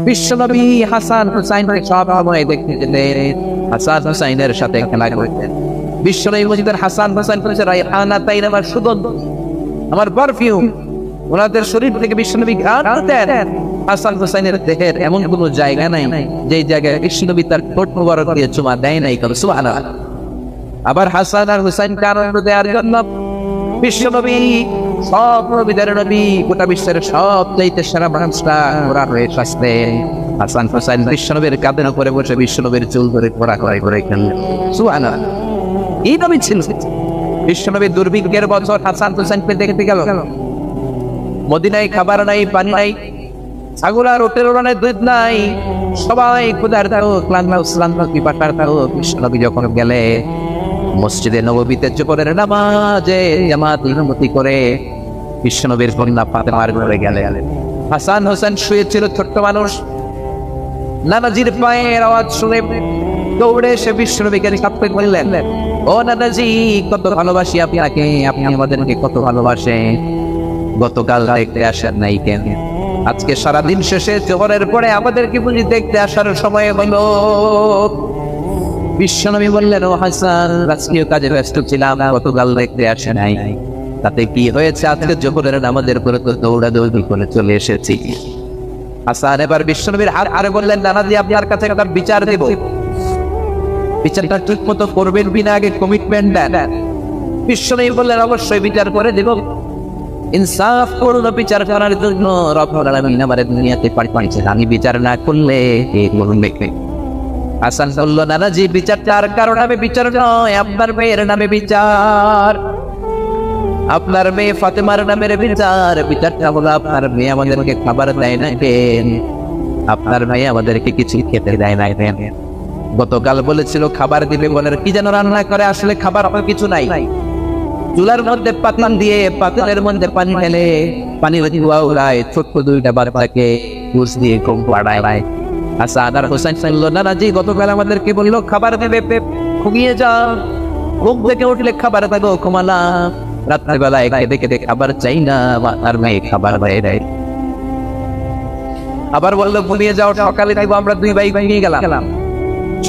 বিশ্বনবী হাসান হুসাইনকে সব সময় দেখতে যেতেন, হাসান হুসাইনের সাথে খেলা করতেন। বিশ্বনবী বলতেন হাসান হুসাইন বলেছে রাইহানাতাইন, আমার সুগন্ধ, আমার পারফিউম। ওনাদের শরীর থেকে বিশ্বনবী ঘ্রাণ আনতেন। হাসান হুসাইনের দেহের এমন কোনো জায়গা নাই যে জায়গায় বিশ্বনবী তার ঠোঁট মোবারক দিয়ে চুমা দেয় নাই, কারণ সুবহানাল্লাহ। আবার হাসান আর হুসাইনকে আনন্দ দেওয়ার জন্য বিশ্বনবী, সব নবীদের নবী, গোটা বিশ্বের সব চাইতে সেরা মানুষটা ঘোরা হয়ে আসতেন। হাসান হুসাইন বিশ্বনবীর কাঁধের উপরে বসে বিশ্বনবীর চুল ধরে ঘোরা করে খেললেন। সুবহানাল্লাহ। এই নবী ছিল। বিশ্বনবী দুর্ভিক্ষের বছর হাসান হুসাইনকে দেখতে গেল। মদিনায় খাবার নাই, পানি নাই, ছাগল আর ওটের ওড়ানের দুধ নাই, সবাই ক্ষুধার্ত, ক্লান্ত, পিপাসার্ত। বিশ্বনবী যখন গেলে মসজিদে নববীতে জোহরের নামাজে জামাত ইমামতি করে বিশ্বনবীর কন্যা ফাতেমার ঘরে গেলেন। হাসান হোসেন শুয়েছিল, ছোট্ট মানুষ। নানাজির পায়ের আওয়াজ শুনে দৌড়ে এসে বিশ্বনবীকে সাক্ষাৎ করলেন, ও নানাজি, কত ভালোবাসি আপনাকে, আপনি আমাদেরকে কত ভালোবাসেন, গতকাল দেখতে আসেন নাই কেন? আজকে সারাদিন শেষে জোহরের পরে আমাদেরকে বুঝি দেখতে আসার সময় হলো। বিশ্বনবী বললেন, ও হাসান, রাজকীয় কাজে ব্যস্ত ছিলাম, গতকাল দেখতে আসে নাই, তাতে কি হয়েছে? আজকে জোহরের নামাজের পরে তো দৌড়াদৌড়ি করে চলে এসেছি। হাসান এবার বিশ্বনবীর হাত ধরে বললেন, নানাজি, আপনার কাছে একটা বিচার দেব, বিচারটা ঠিক মতো করবেন বিনা আগে কমিটমেন্ট দেন। বিশ্বনবী বললেন, অবশ্যই বিচার করে দেব। ইনসাফ করলো বিচার করার জন্য রব্বুল আলামিন আমার দুনিয়াতে পাঠিয়েছেন, আমি বিচার না করলে কে করবে? হাসান বলল, নানাজি, বিচারটার কারণ আমি বিচার নয়, আপনার মেয়ের নামে বিচার, আপনার মেয়ে ফাতেমার নামের বিচার। বিচারটা হলো আপনার মেয়ে আমাদেরকে খাবার দেয় না কেন, আপনার মেয়ে আমাদেরকে কিছু খেতে দেয় না কেন? গতকাল বলেছিল খাবার দিবে, বলে কি যেন রান্না করে, আসলে খাবার কিছু নাই। চুলার মধ্যে পাতিল দিয়ে পাতিলের মধ্যে পানি ঢেলে পানি উড়ায়, ছোট্ট দুইটা বাচ্চাকে ঘুষ দিয়ে ঘুম পাড়ায়। হাসান আর হোসেন বলল, নানাজি, গতকাল আমাদেরকে বললো খাবার দেবে, ঘুমিয়ে যা, ঘুম থেকে উঠলে খাবার দেবো, ঘুমালাম, রাত্রেবেলায় খেতে খেতে খাবার চাই না, আর মেয়ে খাবার দেয়। আবার বললো ঘুমিয়ে যাও, সকালে দেবো, আমরা দুই ভাই ঘুমিয়ে গেলাম।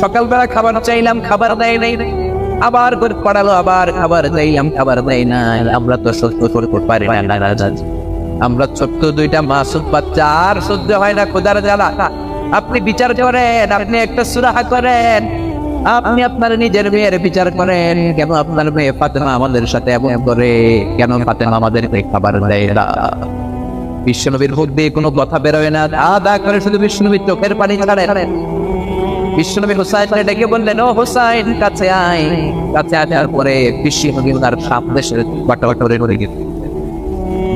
সকালবেলা খাবার চাইলাম, খাবার দেয় নাই, আবার পড়ালো, আবার খাবার চাইলাম, খাবার দেয় না। আমরা তো সহ্য করতে পারি না, আমরা ছোট্ট দুইটা মাসুম বাচ্চা, আর সহ্য হয় না খোদার জ্বালা। আপনি বিচার করেন, আপনি একটা সুরাহা করেন, আপনি আপনার নিজের মেয়ের বিচার করেন। কেন আপনার মেয়ে ফাতেমা আমাদের সাথে এমন করে? কেন ফাতেমা আমাদেরকে খাবার দেয় না? বিশ্বনবীর মুখ দিয়ে কোনো কথা বেরোয় না, আদা করে শুধু বিশ্বনবীর চোখের পানি ছাড়েন। বিশ্বনবী হুসাইনকে ডেকে বললেন, ও হুসাইন, কাছে আয়। কাছে আসার পরে বিশ্বনবী তার সামনে বাটাবাটরে করে গেলেন।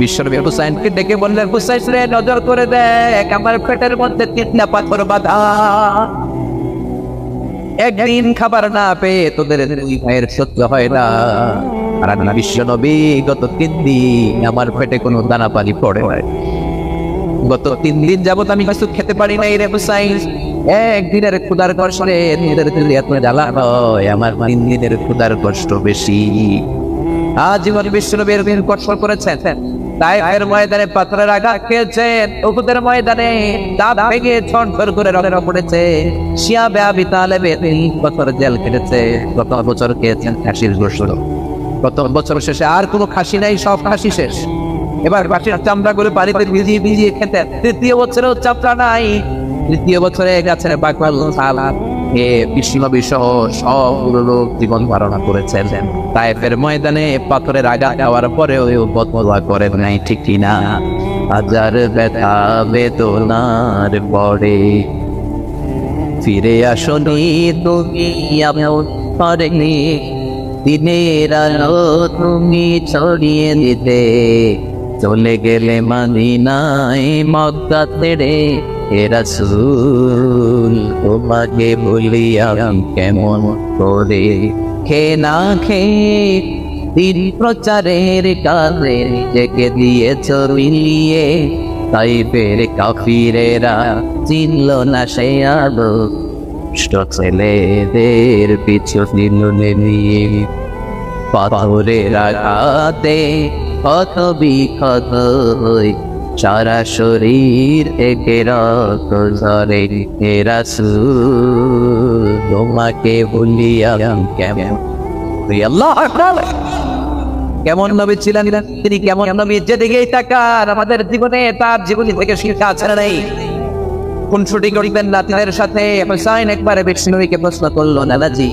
বিশ্বনবী হুসাইনকে ডেকে বললেন, হুসাইন রে, নজর করে দেখ, আমার পেটের মধ্যে 3টা পাথর বাঁধা, একদিন খাবার না পেয়ে তোদের দুই ভাইয়ের সহ্য হয় না। আর বিশ্বনবী, গত 3 দিন আমার পেটে কোনো দানা পানি পড়ে নাই, গত 3 দিন যাবত আমি কিছু খেতে পারি নাই রে হুসাইন। একদিনের ক্ষুধার কষ্টে নিজের দিলে এত জ্বালা হয়, আমার 3 দিনের ক্ষুধার কষ্ট বেশি। আজীবন বিশ্বনবীর দিন কষ্ট করেছেন, তাইফের ময়দানে পাথরের আঘাত খেয়েছেন, উহুদের ময়দানে দাঁত ভেঙে ছটফট করে রক্ত পড়েছে, শিয়াবে আবি তালেবে 3 বছর জেল কেটেছে, গত বছর খেয়েছেন খাসির গোশত। গত বছর শেষে আর কোনো খাসি নাই, সব খাসি শেষ। এবার খাসির চামড়াগুলো পানিতে ভিজিয়ে খেতেন। 3য় বছরেও চামড়া নাই, 3য় বছরে গাছের বাকল সালাদ বিশ্বনবী সহ সব লোক জীবন ধারণা করেছেন। তাইফের ময়দানে পাথরের আঘাত দেওয়ার পরেও বদলা করেন নাই, ঠিক কিনা? হাজার ব্যথা বেদনার পরে ফিরে আসনি তুমি আমার পারেনি, দিনের আলো তুমি ছড়িয়ে দিতে, চলে গেলে মদিনায় মক্কা ছেড়ে হে রাসূল, তোমাকে ভুলিয়া কেমন করে? খেয়ে না খেয়ে দিন প্রচারের কাজে জেগে দিয়েছ মিলিয়ে, তাইফের কাফিরেরা চিনল না সে আলো, ছেলেদের পিছু নিয়ে পাথরের আঘাতে কত বিক্ষত হই, সারা শরীর একে রক্ত ঝরে হে রাসূল তোমাকে ভুলিয়া কেমন আল্লাহ আকবার কেমন নবী ছিলেন তিনি কেমন নবী যেদিকেই তাকান আমাদের জীবনে তার জীবনী থেকে শিক্ষা আছে না নাই কোন ছুটি করবেন নাতিদের সাথে হুসাইন একবারে বিষ্ণুকে প্রশ্ন করলো নানাজি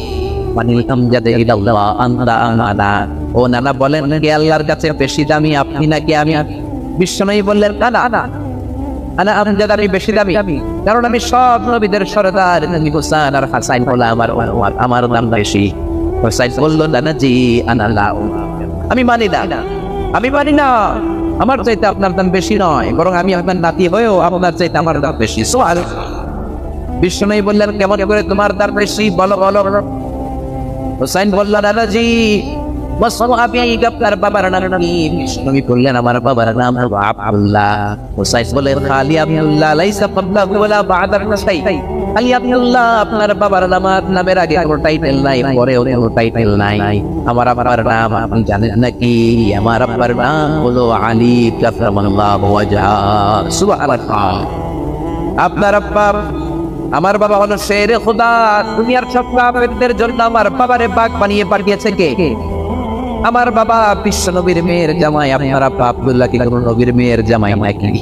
মানিল আমজাদে ইলাল্লাহ আনতা আমানা ও নানা বলেন কে আল্লাহর কাছে বেশি দামি আপনি নাকি আমি বিষ্ণুই বললেন না না আনা আমজাদ আমি বেশি দামি কারণ আমি সব নবীদের সরদার নবী হুসাইন আর হাসান হলো আমার দাম বেশি হুসাইন বলল নানাজি আনা লা আমি মানি না আমার চাইতে আপনার দাম বেশি নয় বরং আমি আপনার নাতি হয়েও আপনার চাইতে আমার দাম বেশি সোয়াল বিষ্ণুই বললেন কেমন করে তোমার দাম বেশি বলো হুসাইন বলল নানাজি আপনার বাবার নাম কি বিষ্ণুই বললেন আমার বাবার নাম আব্দুল্লাহ হুসাইন বললেন খালি আব্দুল্লাহ লাইসা ক্বাবলাহু ওয়ালা বা'দাহু শাই খালি আব্দুল্লাহ আপনার বাবার নামের আগে কোনো টাইটেল নাই পরেও কোনো টাইটেল নাই আমার বাবার নাম আপনি জানেন নাকি আমার বাবার নাম হলো আলী কাররামাল্লাহু ওয়াজহা সুবহানাল্লাহ আপনার আব্বা আমার বাবা হলো শেরে খোদা দুনিয়ার সব কাফেরদের জন্য আমার বাবারে বাগ বানিয়ে পাঠিয়েছে কে আমার বাবা বিশ্ব নবীর মেয়ের জামাই আপনার আব্বা আব্দুল্লাহ কি কোন নবীর মেয়ের জামাই নাকি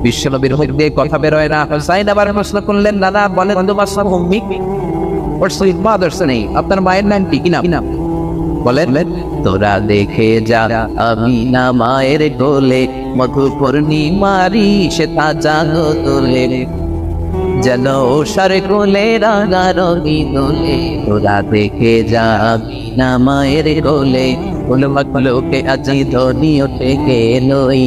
বিশ্ব নবীর মধ্যে কথা বের হয় না হুসাইন আবার প্রশ্ন করলেন নানা বলেন তোমার সব উম্মি হোয়াটস ইউর মাদারস নেম আপনার মায়ের নাম কি নাম বলেন তোরা দেখে যা আমিনা মায়ের কোলে মধু পূর্ণিমারি সে তাজা তোলে যেন ওষার কোলে রাঙা রঙি দোলে তোরা দেখে যা আমিনা মায়ের কোলে লোকে আজি ধনি ওঠে কে নই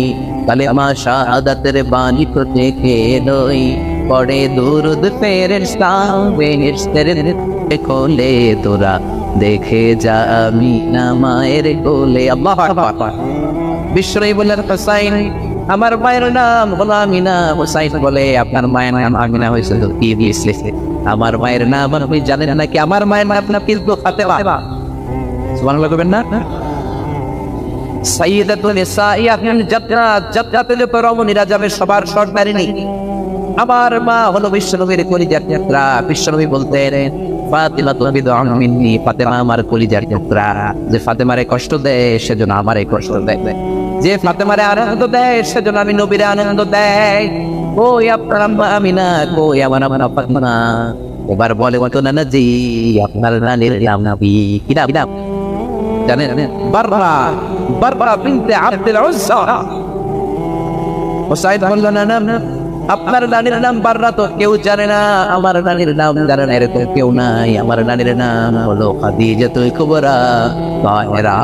কালেমা শাহাদাতের বাণী তো দেখে নই পড়ে দুরুদ ফেরেশতা বেহেশতের কোলে তোরা দেখে যা আমিনা মায়ের কোলে আল্লাহু আকবার বিষ্ণুই বললেন হুসাইন আমার মায়ের নাম হলো আমিনা হুসাইন বলে আপনার মায়ের নাম আমিনা হয়েছে তো কি দিয়েছে আমার মায়ের নাম আপনি জানেন নাকি আমার মায়ের নাম আপনার কিন্তু ফাতেমা সুবহানাল্লাহ কইবেন না সাইয়্যিদাতুন নিসাই আপনি জান্নাতুল রমণীরা যাবে সবার সর্দারিনী আমার মা হলো বিশ্বনবীর কলিজার টুকরা বিশ্বনবী বলতেন ফাতিমা বিদআন মিন্নি ফাতেমা আমার কলিজার টুকরা যে ফাতেমারে কষ্ট দেয় সেজন্য আমারে কষ্ট দেয় যে ফাতেমারে আনন্দ দেয় সেজন্য আমি নবীরে আনন্দ দেয় কই আপনার আম্মা আমিনা কই আমার ফাতেমা এবার বলে তো নানাজি আপনার নানির নাম কি নাম জানেন বারবারা বিনতে আব্দুল উজ্জা হুসাইন বলল না আপনার নানির নাম বাররা তো কেউ জানে না আমার নানির নাম জানে না এরকম কেউ নাই আমার নানির নাম হলো খাদিজাতুল কুবরা তাহেরা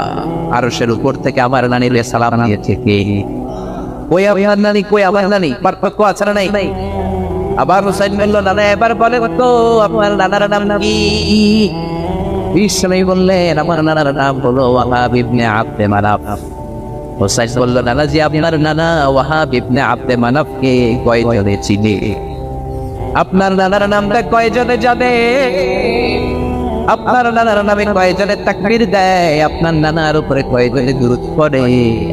আরশের উপর থেকে আমার নানির সালাম দিয়েছে কে কই আমার নানি কই আমার নানি পার্থক্য আছে না নাই আবার হুসাইন বলল না এবার বলে তো আপনার নানার নাম কি বিষ্ণুই বললেন আমার নানার নাম হলো ওয়াহাব ইবনে আব্দে মানাফ হুসাইন বলল নানাজি আপনার নানা ওয়াহাব ইবনে আব্দে মানাফকে কয়জনে চিনে আপনার নানার নামটা কয়জনে জানে আপনার নানার নামে কয়জনে তাকবীর দেয় আপনার নানার উপরে কয়জনে দুরূদ পড়ে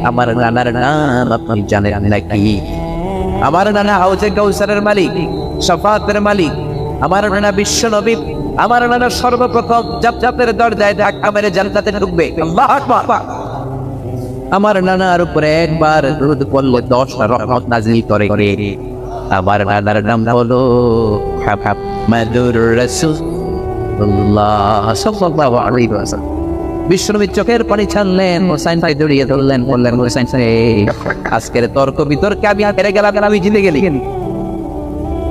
আমার নানার নাম আপনি জানেন নাকি আমার নানা হাউজে কাউসারের মালিক শাফাতের মালিক আমার নানা বিশ্ব নবী আমার নানা সর্বপ্রথম জান্নাতের দরজায় ধাক্কা মেরে জান্নাতে ঢুকবে আল্লাহু আকবার আমার নানার উপরে একবার দুরূদ পড়লে 10টা রহমত নাযিল করে আমার নানার নাম হলো মুহাম্মাদুর রাসূলুল্লাহ সাল্লাল্লাহু আলাইহি ওয়াসাল্লাম বিশ্বনবী চোখের পানি ছাড়লেন হুসাইন ভাই জড়িয়ে ধরলেন বললেন হুসাইন আজকের তর্ক বিতর্কে আমি হেরে গেলাম আমি জিতে গেলি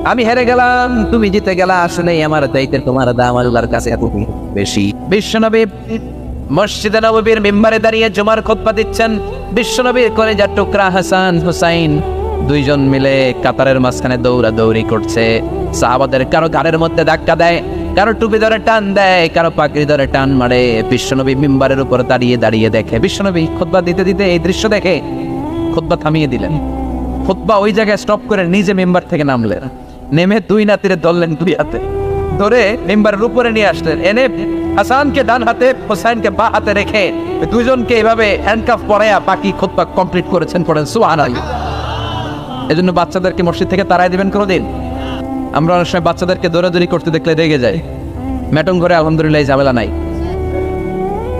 আমি হেরে গেলাম তুমি জিতে গেলা আসলে আমার চাইতে তোমার দাম আল্লাহর কাছে এত বেশি বিশ্বনবী মসজিদে নববীর মিম্বারে দাঁড়িয়ে জুমার খুতবা দিচ্ছেন বিশ্বনবীর কলেজার টুকরা হাসান হুসাইন দুইজন মিলে কাতারের মাঝখানে দৌড়াদৌড়ি করছে সাহাবাদের কারো গাড়ির মধ্যে ধাক্কা দেয় কারো টুপি ধরে টান দেয় কারো পাগড়ি ধরে টান মারে বিশ্বনবী মিম্বারের উপর দাঁড়িয়ে দেখে বিশ্বনবী খুতবা দিতে দিতে এই দৃশ্য দেখে খুতবা থামিয়ে দিলেন খুতবা ওই জায়গায় স্টপ করে নিজে মিম্বার থেকে নামলেন নেমে দুই নাতিরে ধরলেন দুই হাতে ধরে মিম্বারের উপরে নিয়ে আসলেন এনে হাসানকে ডান হাতে হুসাইনকে বাঁ হাতে রেখে দুইজনকে এভাবে হ্যান্ডকাফ পরায়া বাকি খুতবা কমপ্লিট করেছেন পড়েন সুবহানাল্লাহ এজন্য বাচ্চাদেরকে মসজিদ থেকে তাড়াই দিবেন কোনোদিন? আমরা অনেক সময় বাচ্চাদেরকে দৌড়াদৌড়ি করতে দেখলে রেগে যাই। ম্যাটন ঘরে আলহামদুলিল্লাহ এই ঝামেলা নাই।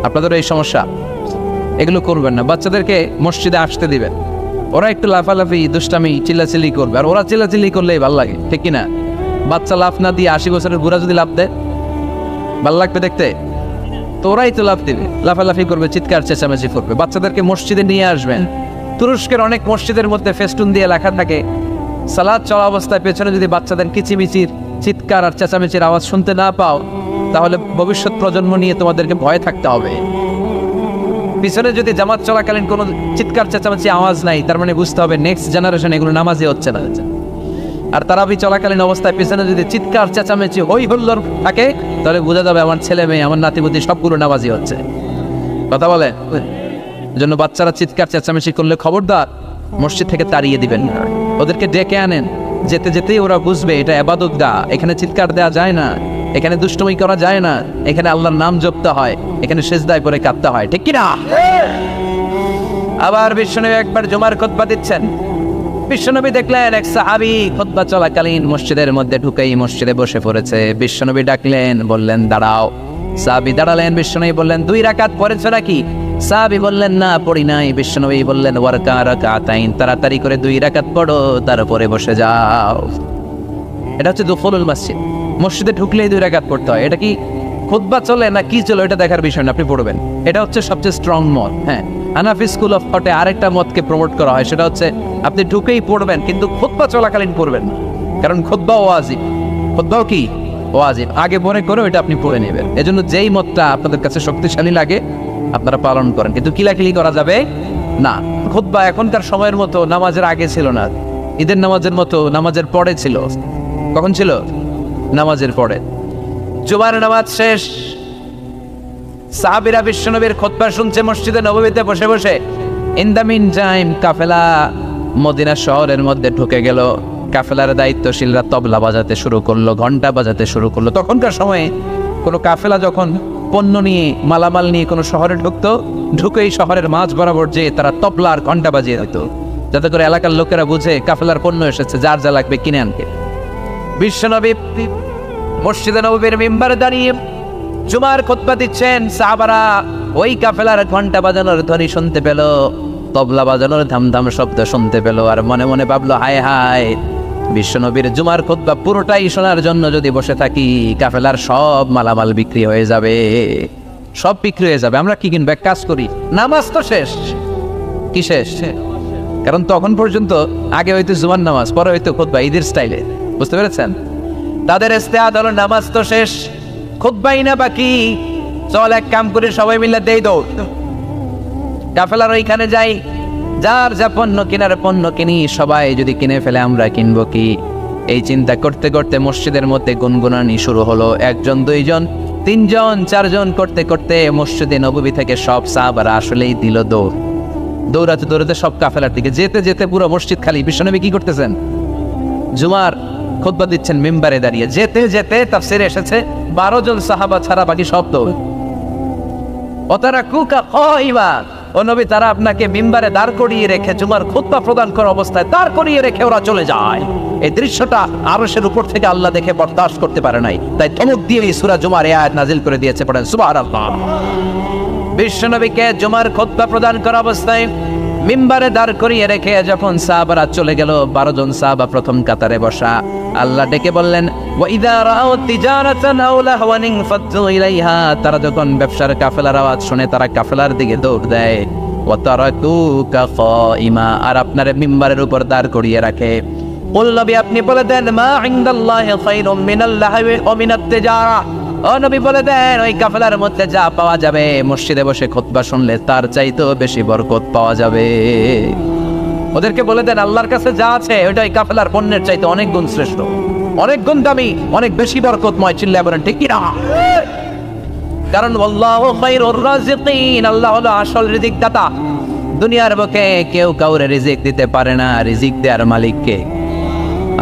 আপনাদের এই সমস্যা, এগুলো করবেন না। বাচ্চাদেরকে মসজিদে আসতে দিবেন, ওরা একটু লাফালাফি দুষ্টামি চিল্লাচিল্লি করবে, আর ওরা চিল্লাচিল্লি করলেই ভাল লাগে, ঠিক কিনা? বাচ্চা লাফ না দিয়ে 80 বছরের বুড়া যদি লাফ দেয় ভাল লাগবে দেখতে? তো ওরাই তো লাফ দিবে, লাফালাফি করবে, চিৎকার চেঁচামেচি করবে। বাচ্চাদেরকে মসজিদে নিয়ে আসবেন। তুরস্কের অনেক মসজিদের মধ্যে ফেস্টুন দিয়ে লেখা থাকে, সালাত চলা অবস্থায় পেছনে যদি বাচ্চাদের কিচিমিচির চিৎকার আর চেঁচামেচির আওয়াজ শুনতে না পাও, তাহলে ভবিষ্যৎ প্রজন্ম নিয়ে তোমাদেরকে ভয় থাকতে হবে। পিছনে যদি জামাত চলাকালীন কোনো চিৎকার চেঁচামেচি আওয়াজ নাই, তার মানে বুঝতে হবে নেক্সট জেনারেশন এগুলো নামাজি হচ্ছে না। আর তারাবি চলাকালীন অবস্থায় পিছনে যদি চিৎকার চেঁচামেচি হই হুল্লোড় থাকে, তাহলে বোঝা যাবে আমার ছেলে মেয়ে, আমার নাতিপুতি সবগুলো নামাজি হচ্ছে। কথা বলে জন্য বাচ্চারা চিৎকার চেঁচামেচি করলে খবরদার মসজিদ থেকে তাড়িয়ে দিবেন, ওদেরকে ডেকে আনেন। যেতে যেতেই ওরা বুঝবে এটা ইবাদত গা, এখানে চিৎকার দেওয়া যায় না, এখানে দুষ্টুমি করা যায় না, এখানে আল্লাহর নাম জপতে হয়, এখানে সিজদায় পড়ে কাঁদতে হয়, ঠিক কিনা? আবার বিশ্বনবী একবার জুমার খুতবা দিচ্ছেন। বিশ্বনবী দেখলেন এক সাহাবী খুতবা চলাকালীন মসজিদের মধ্যে ঢুকেই মসজিদে বসে পড়েছে। বিশ্বনবী ডাকলেন, বললেন দাঁড়াও। সাহাবী দাঁড়ালেন। বিশ্বনবী বললেন 2 রাকাত পড়েছো নাকি? সাহাবী বললেন না, পড়ি নাই। বিশ্বনবী বললেন ওয়ারকা রাকাতাইন, তাড়াতাড়ি করে 2 রাকাত পড়ো, তারপরে বসে যাও। এটা হচ্ছে দুখুলুল মসজিদ। মসজিদে ঢুকলেই 2 রাকাত পড়তে হয়। এটা কি খুতবা চলে না কি চলে এটা দেখার বিষয় না, আপনি পড়বেন। এটা হচ্ছে সবচেয়ে স্ট্রং মত। হ্যাঁ, হানাফি স্কুল অফ থটে আরেকটা মতকে প্রমোট করা হয়, সেটা হচ্ছে আপনি ঢুকেই পড়বেন, কিন্তু খুতবা চলাকালীন পড়বেন না, কারণ খুতবা ওয়াজিব। খুতবাও কি ওয়াজিব, আগে মনে করে ওইটা আপনি পড়ে নেবেন। এজন্য যেই মতটা আপনাদের কাছে শক্তিশালী লাগে আপনারা পালন করেন, কিন্তু কিলাকিলি করা যাবে না। খুতবা এখনকার সময়ের মতো নামাজের আগে ছিল না, ঈদের নামাজের মতো নামাজের পরে ছিল। কখন ছিল? নামাজের পরে। জুমার নামাজ শেষ, সাহাবীরা বিশ্বনবীর খুতবা শুনছে মসজিদে নববীতে বসে বসে। In the mean time Kafela Medina শহরের মধ্যে ঢুকে গেল। কাফেলার দায়িত্বশীলরা তবলা বাজাতে শুরু করলো, ঘন্টা বাজাতে শুরু করলো। তখনকার সময়ে কোনো কাফেলা যখন পণ্য নিয়ে মালামাল নিয়ে কোনো শহরে ঢুকতো, ঢুকেই শহরের মাঝ বরাবর যে তারা তবলা আর ঘন্টা বাজিয়ে দিত, যাতে করে এলাকার লোকেরা বুঝে কাফেলার পণ্য এসেছে, যার যা লাগবে কিনে আনকে। বিশ্বনবী মসজিদে নববীর মিম্বারে দাঁড়িয়ে জুমার খুতবা দিচ্ছেন। সাহাবারা ওই কাফেলার ঘন্টা বাজানোর ধ্বনি শুনতে পেল, তবলা বাজানোর ধামধাম শব্দ শুনতে পেল, আর মনে মনে ভাবলো হায় হায়, বিশ্বনবীর জুমার খুতবা পুরোটাই শোনার জন্য যদি বসে থাকি, কাফেলার সব মালামাল বিক্রি হয়ে যাবে, সব বিক্রি হয়ে যাবে। আমরা কি কিনবো? এক কাজ করি, নামাজ তো শেষ। কি শেষ? কারণ তখন পর্যন্ত আগে হয়তো জুমার নামাজ, পরে হয়তো খুতবা, ঈদের স্টাইলে। বুঝতে পেরেছেন? তাদের ইস্তেহাদ হলো নামাজ তো শেষ, খুতবাই না বাকি, চল এক কাম করে সবাই মিলে দেই দৌড়, কাফেলার ওইখানে যাই, যার যা পণ্য কেনার পণ্য কিনি, সবাই যদি কিনে ফেলে আমরা কিনবো কি? এই চিন্তা করতে করতে মসজিদের মধ্যে গুনগুনানি শুরু হলো। 1 জন 2 জন 3 জন 4 জন করতে করতে মসজিদে নববী থেকে সব সাহাবারা আসলেই দিল দৌড়। দৌড়াতে দৌড়াতে সব কাফেলার দিকে যেতে যেতে পুরো মসজিদ খালি। বিশ্বনবী কি করতেছেন? জুমার খুতবা দিচ্ছেন মিম্বারে দাঁড়িয়ে। যেতে যেতে তাফসিরে এসেছে 12 জন সাহাবা ছাড়া বাকি সব দৌড়। ও তারা কুকা কইবা, ও নবী, তারা আপনাকে মিম্বারে দাঁড় করিয়ে রেখে জুমার খুতবা প্রদান করা অবস্থায় দাঁড় করিয়ে রেখে ওরা চলে যায়। এই দৃশ্যটা আরশের উপর থেকে আল্লাহ দেখে বরদাস্ত করতে পারে নাই, তাই ধমক দিয়ে এই সূরা জুমার এই আয়াত নাজিল করে দিয়েছে। পড়েন সুবহানাল্লাহ। বিশ্বনবীকে জুমার খুতবা প্রদান করা অবস্থায় মিম্বারে দাঁড় করিয়ে রেখে যখন সাহাবারা চলে গেল, 12 জন সাহাবা প্রথম কাতারে বসা, আল্লাহ ডেকে বললেন ওয়াইদা রাআউ তিজারাতান আও লাহওয়ান ফাদু ইলাইহা, তারা যখন ব্যবসার কাফেলার আওয়াজ শুনে তারা কাফেলার দিকে দৌড় দেয়। ওয়া তারাকুকা কাইমা, আর আপনার মিম্বারের উপর দাঁড় করিয়ে রাখে। কুল নবী, আপনি বলে দেন মা ইনদাল্লাহি খায়রুম মিনাল লাহওয়ি ওয়া মিনাত তিজারা, ও নবী বলে দেন ওই কাফেলার মধ্যে যা পাওয়া যাবে মসজিদে বসে খুতবা শুনলে তার চাইতেও বেশি বরকত পাওয়া যাবে। ওদেরকে বলে দেন আল্লাহর কাছে যা আছে ওইটা ওই কাফেলার পণ্যের চাইতে অনেক গুণ শ্রেষ্ঠ, অনেক গুণ দামি, অনেক বেশি বরকতময়। চিল্লায় বলেন ঠিক কি না? কারণ আল্লাহু খায়রুর রাযিকিন, আল্লাহ হলো আসল রিজিক দাতা। দুনিয়ার বুকে কেউ কাউরে রিজিক দিতে পারে না, রিজিক দেওয়ার মালিক কে?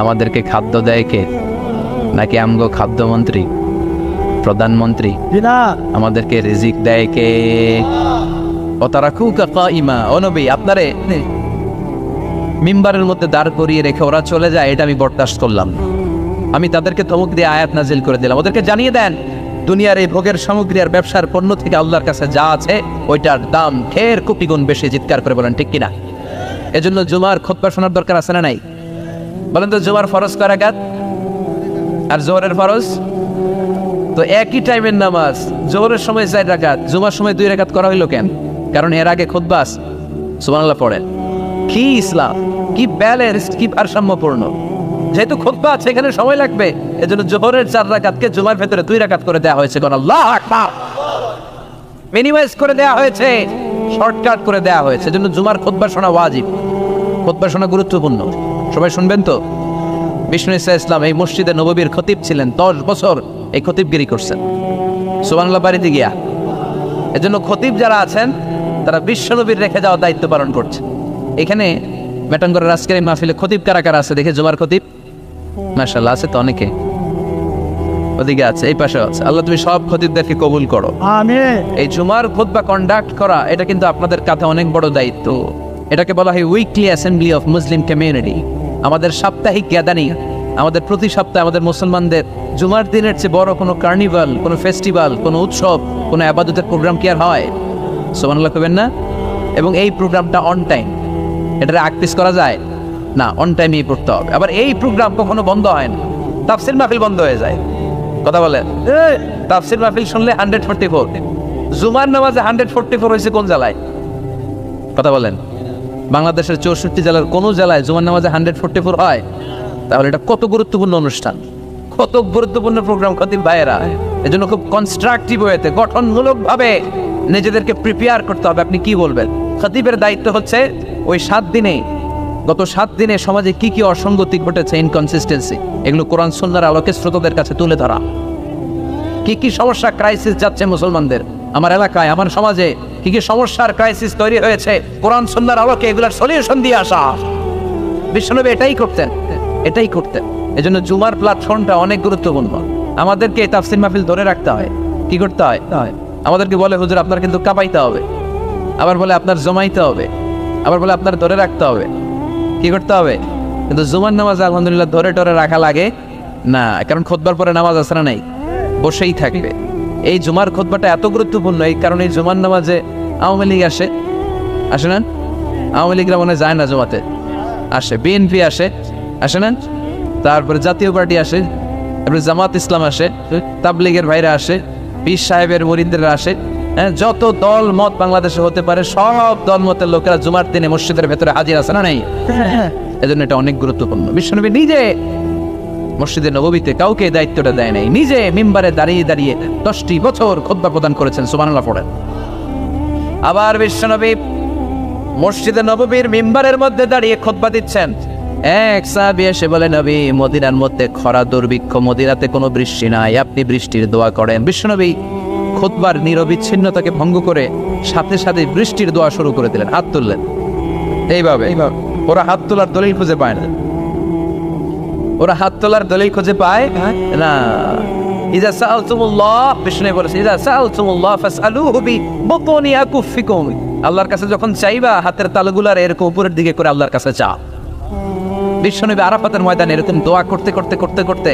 আমাদেরকে খাদ্য দেয় কে? নাকি আমগো খাদ্যমন্ত্রী, প্রধানমন্ত্রী? আমাদেরকে রিজিক দেয় কে? ও তারাকুকা কাইমা, ও নবী আপনারে মিম্বারের মধ্যে দাঁড় করিয়ে রেখে ওরা চলে যায়, এটা আমি বরদাস্ত করলাম না। আমি তাদেরকে ধমক দিয়ে আয়াত নাজিল করে দিলাম, ওদেরকে জানিয়ে দেন দুনিয়ার এই ভোগের সামগ্রী আর ব্যবসার পণ্য থেকে আল্লাহর কাছে যা আছে ওইটার দাম ঢের কোটি গুণ বেশি। চিৎকার করে বলেন ঠিক কিনা? এজন্য জুমার খুতবা শোনার দরকার আছে না নাই? বলেন তো, জুমার ফরজ কয় রাকাত আর জোহরের ফরজ? তো একই টাইমের নামাজ, জোহরের সময় 4 রাকাত, জুমার সময় 2 রাকাত করা হইলো কেন? কারণ এর আগে খুতবা আছে। সুবহানাল্লাহ পড়েন। কি ইসলাম, কি ব্যালেন্স, কি ভারসাম্যপূর্ণ। যেহেতু খুতবা আছে এখানে সময় লাগবে, এজন্য জোহরের 4 রাকাতকে জুমার ভেতরে 2 রাকাত করে দেওয়া হয়েছে। কোন আল্লাহু আকবার, মিনিমাইজ করে দেওয়া হয়েছে, শর্টকাট করে দেওয়া হয়েছে। এজন্য জুমার খুতবা শোনা ওয়াজিব, খুতবা শোনা গুরুত্বপূর্ণ। সবাই শুনবেন তো? বিষ্ণু ইসা ইসলাম এই মসজিদে নববীর খতিব ছিলেন, 10 বছর এই খতিবগিরি করছেন সুবহানাল্লাহ বাড়িতে গিয়া। এজন্য খতিব যারা আছেন তারা বিশ্বনবীর রেখে যাওয়া দায়িত্ব পালন করছে। এখানে মেটাঙ্গরের আজকের এই মাহফিলে খতিব কারা কারা আছে দেখে? জুমার খতিব মাশাআল্লাহ আছে তো অনেকে, ওদিকে আছে, এই পাশে আছে। আল্লাহ তুমি সব খতিবদেরকে কবুল করো, আমিন। এই জুমার খুতবা কন্ডাক্ট করা এটা কিন্তু আপনাদের কাছে অনেক বড় দায়িত্ব। এটাকে বলা হয় weekly assembly of Muslim community. আমাদের সাপ্তাহিক গ্যাদারিং, আমাদের প্রতি সপ্তাহে আমাদের মুসলমানদের জুমার দিনের চেয়ে বড় কোনো কার্নিভাল, কোনো ফেস্টিভ্যাল, কোনো উৎসব, কোনো আবাদতের প্রোগ্রাম কি আর হয়? সুবহানাল্লাহ কইবেন না? এবং এই প্রোগ্রামটা অন টাইম, এটারে আকপিস করা যায় না, অন টাইমেই পড়তে হবে। আবার এই প্রোগ্রাম কখনো বন্ধ হয় না। তাফসির মাহফিল বন্ধ হয়ে যায়, কথা বলেন। তাফসির মাহফিল শুনলে 144, জুমার নামাজে 144 হয়েছে কোন জেলায়? কথা বলেন। বাংলাদেশের 64 জেলার কোন জেলায় জুমার নামাজে 144 হয়? তাহলে এটা কত গুরুত্বপূর্ণ অনুষ্ঠান, কত গুরুত্বপূর্ণ প্রোগ্রাম খতিব ভাইয়েরা। এজন্য খুব কনস্ট্রাকটিভ ওয়েতে, গঠনমূলক ভাবে নিজেদেরকে প্রিপেয়ার করতে হবে। আপনি কি বলবেন? খতিবের দায়িত্ব হচ্ছে ওই 7 দিনে, গত 7 দিনে সমাজে কি কি অসঙ্গতি ঘটেছে, ইনকনসিস্টেন্সি, এগুলো কোরআন সুন্নাহর আলোকে শ্রোতাদের কাছে তুলে ধরা। কি কি সমস্যা, ক্রাইসিস যাচ্ছে মুসলমানদের, আমার এলাকায়, আমার সমাজে কি কি সমস্যার ক্রাইসিস তৈরি হয়েছে, কোরআন সুন্নাহর আলোকে এগুলোর সলিউশন দিয়ে আসা। বিশ্বনবী এটাই করতেন, এটাই করতেন। এজন্য জুমার প্ল্যাটফর্মটা অনেক গুরুত্বপূর্ণ। আমাদেরকে এই তাফসির মাহফিল ধরে রাখতে হয়। কি করতে হয়? আমাদেরকে বলে হুজুর আপনার কিন্তু কাঁপাইতে হবে, আবার বলে আপনার জমাইতে হবে, আবার বলে আপনার ধরে রাখতে হবে। কি করতে হবে? কিন্তু জুমার নামাজ আলহামদুলিল্লাহ ধরে টরে রাখা লাগে না, কারণ খুতবার পরে নামাজ আছে না নাই, বসেই থাকবে। এই জুমার খুতবাটা এত গুরুত্বপূর্ণ এই কারণে জুমার নামাজে আওয়ামী লীগ আসে, আসে না? আওয়ামী লীগরা মনে যায় না জুমাতে, আসে। বিএনপি আসে, আসে না? তারপরে জাতীয় পার্টি আসে, তারপরে জামাত ইসলাম আসে, তাবলীগের ভাইরা আসে, পীর সাহেবের মুরিদরা আসে। হ্যাঁ, যত দল মত বাংলাদেশে হতে পারে সব দল মতের লোকেরা জুমার দিনে মসজিদের ভেতরে হাজির আছে না নাই? এজন্য এটা অনেক গুরুত্বপূর্ণ। বিশ্বনবী নিজে মসজিদে নববীতে কাউকে দায়িত্বটা দেয় নাই, নিজে মিম্বারে দাঁড়িয়ে দাঁড়িয়ে 10টি বছর খুতবা প্রদান করেছেন। সুবহানাল্লাহ পড়েন। আবার বিশ্বনবী মসজিদে নববীর মিম্বারের মধ্যে দাঁড়িয়ে খুতবা দিচ্ছেন। এক সাহাবী এসে বলে, নবী মদিনার মধ্যে খরা দুর্ভিক্ষ, মদিনাতে কোনো বৃষ্টি নাই, আপনি বৃষ্টির দোয়া করেন। বিশ্বনবী খুতবার নিরবিচ্ছিন্নতাকে ভঙ্গ করে সাথে সাথে বৃষ্টির দোয়া শুরু করে দিলেন, হাত তুললেন। এইভাবে ওরা হাত তোলার দলিল খুঁজে পায় না, ওরা হাত তোলার দলিল খুঁজে পায় না। ইজা সাআলতুমুল্লাহ, বিষ্ণু বলেছে, ইজা সাআলতুমুল্লাহ ফাসআলুহু বিবুতুনি আকুফিকুম, আল্লাহর কাছে যখন চাইবা হাতের তালুগুলার এরকম উপরের দিকে করে আল্লাহর কাছে চাও। বিশ্বনবী আরাফাতের ময়দানে এরকম দোয়া করতে করতে করতে করতে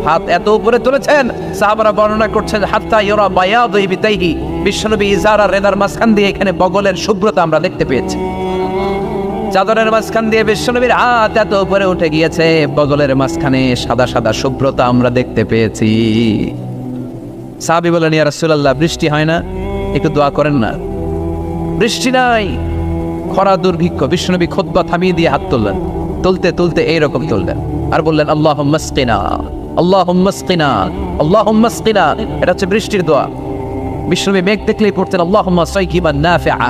হাত এত উপরে তুলেছেন, সাহাবারা বর্ণনা করছেন হাত্তা ইউরা বায়াদু ইবতাইহি, বিশ্বনবী ইজারা রেদার মাঝখান দিয়ে এখানে বগলের শুভ্রতা আমরা দেখতে পেয়েছি। চাদরের মাঝখান দিয়ে বিশ্বনবীর হাত এত উপরে উঠে গিয়েছে, বগলের মাঝখানে সাদা সাদা শুভ্রতা আমরা দেখতে পেয়েছি। সাহাবী বলেন, ইয়া রাসূলুল্লাহ বৃষ্টি হয় না, একটু দোয়া করেন না। বৃষ্টি নাই, খরা দুর্ভিক্ষ। বিশ্বনবী খুতবা থামিয়ে দিয়ে হাত তুললেন, তুলতে তুলতে এইরকম তুললেন আর বললেন, আল্লাহুম্মা আসকিনা, আল্লাহুম্মা আসকিনা, আল্লাহুম্মা আসকিনা। এটা হচ্ছে বৃষ্টির দোয়া। বিশ্বনবী মেঘ দেখলেই পড়তেন, আল্লাহুম্মা সাইকিবান নাফিআ,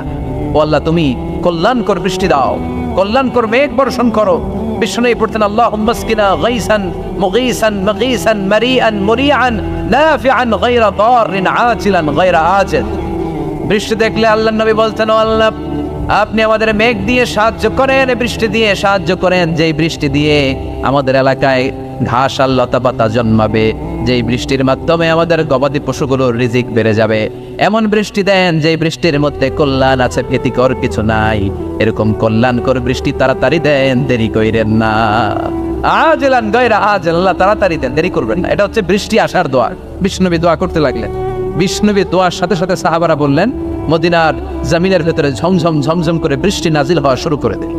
ও আল্লাহ তুমি কল্যাণকর বৃষ্টি দাও, কল্যাণকর মেঘ বর্ষণ করো। বিশ্বনবী পড়তেন, আল্লাহুম্মা আসকিনা গাইসান মুগীসান মাগীসান মারিআন মুরিআন নাফিআন গায়রা দাররিন আজিলান গায়রা আজিল। বৃষ্টি দেখলে আল্লাহর নবী বলতেন, ও আল্লাহ আপনি আমাদের মেঘ দিয়ে সাহায্য করেন, বৃষ্টি দিয়ে সাহায্য করেন, যেই বৃষ্টি দিয়ে আমাদের এলাকায় ঘাস আর লতা পাতা জন্মাবে, যেই বৃষ্টির মাধ্যমে আমাদের গবাদি পশুগুলোর রিজিক বেড়ে যাবে। এমন বৃষ্টি দেন যে বৃষ্টির মধ্যে কল্যাণ আছে, ভীতিকর কিছু নাই। এরকম কল্যাণকর বৃষ্টি তাড়াতাড়ি দেন, দেরি কইরেন না। আজলান গায়রা আজল্লাহ, তাড়াতাড়ি দেন, দেরি করবেন না। এটা হচ্ছে বৃষ্টি আসার দোয়া। বিষ্ণুনবী দোয়া করতে লাগলেন। বিষ্ণুনবী দোয়ার সাথে সাথে সাহাবারা বললেন, মদিনার জমিনের ভেতরে ঝমঝম ঝমঝম করে বৃষ্টি নাজিল হওয়া শুরু করে দিল।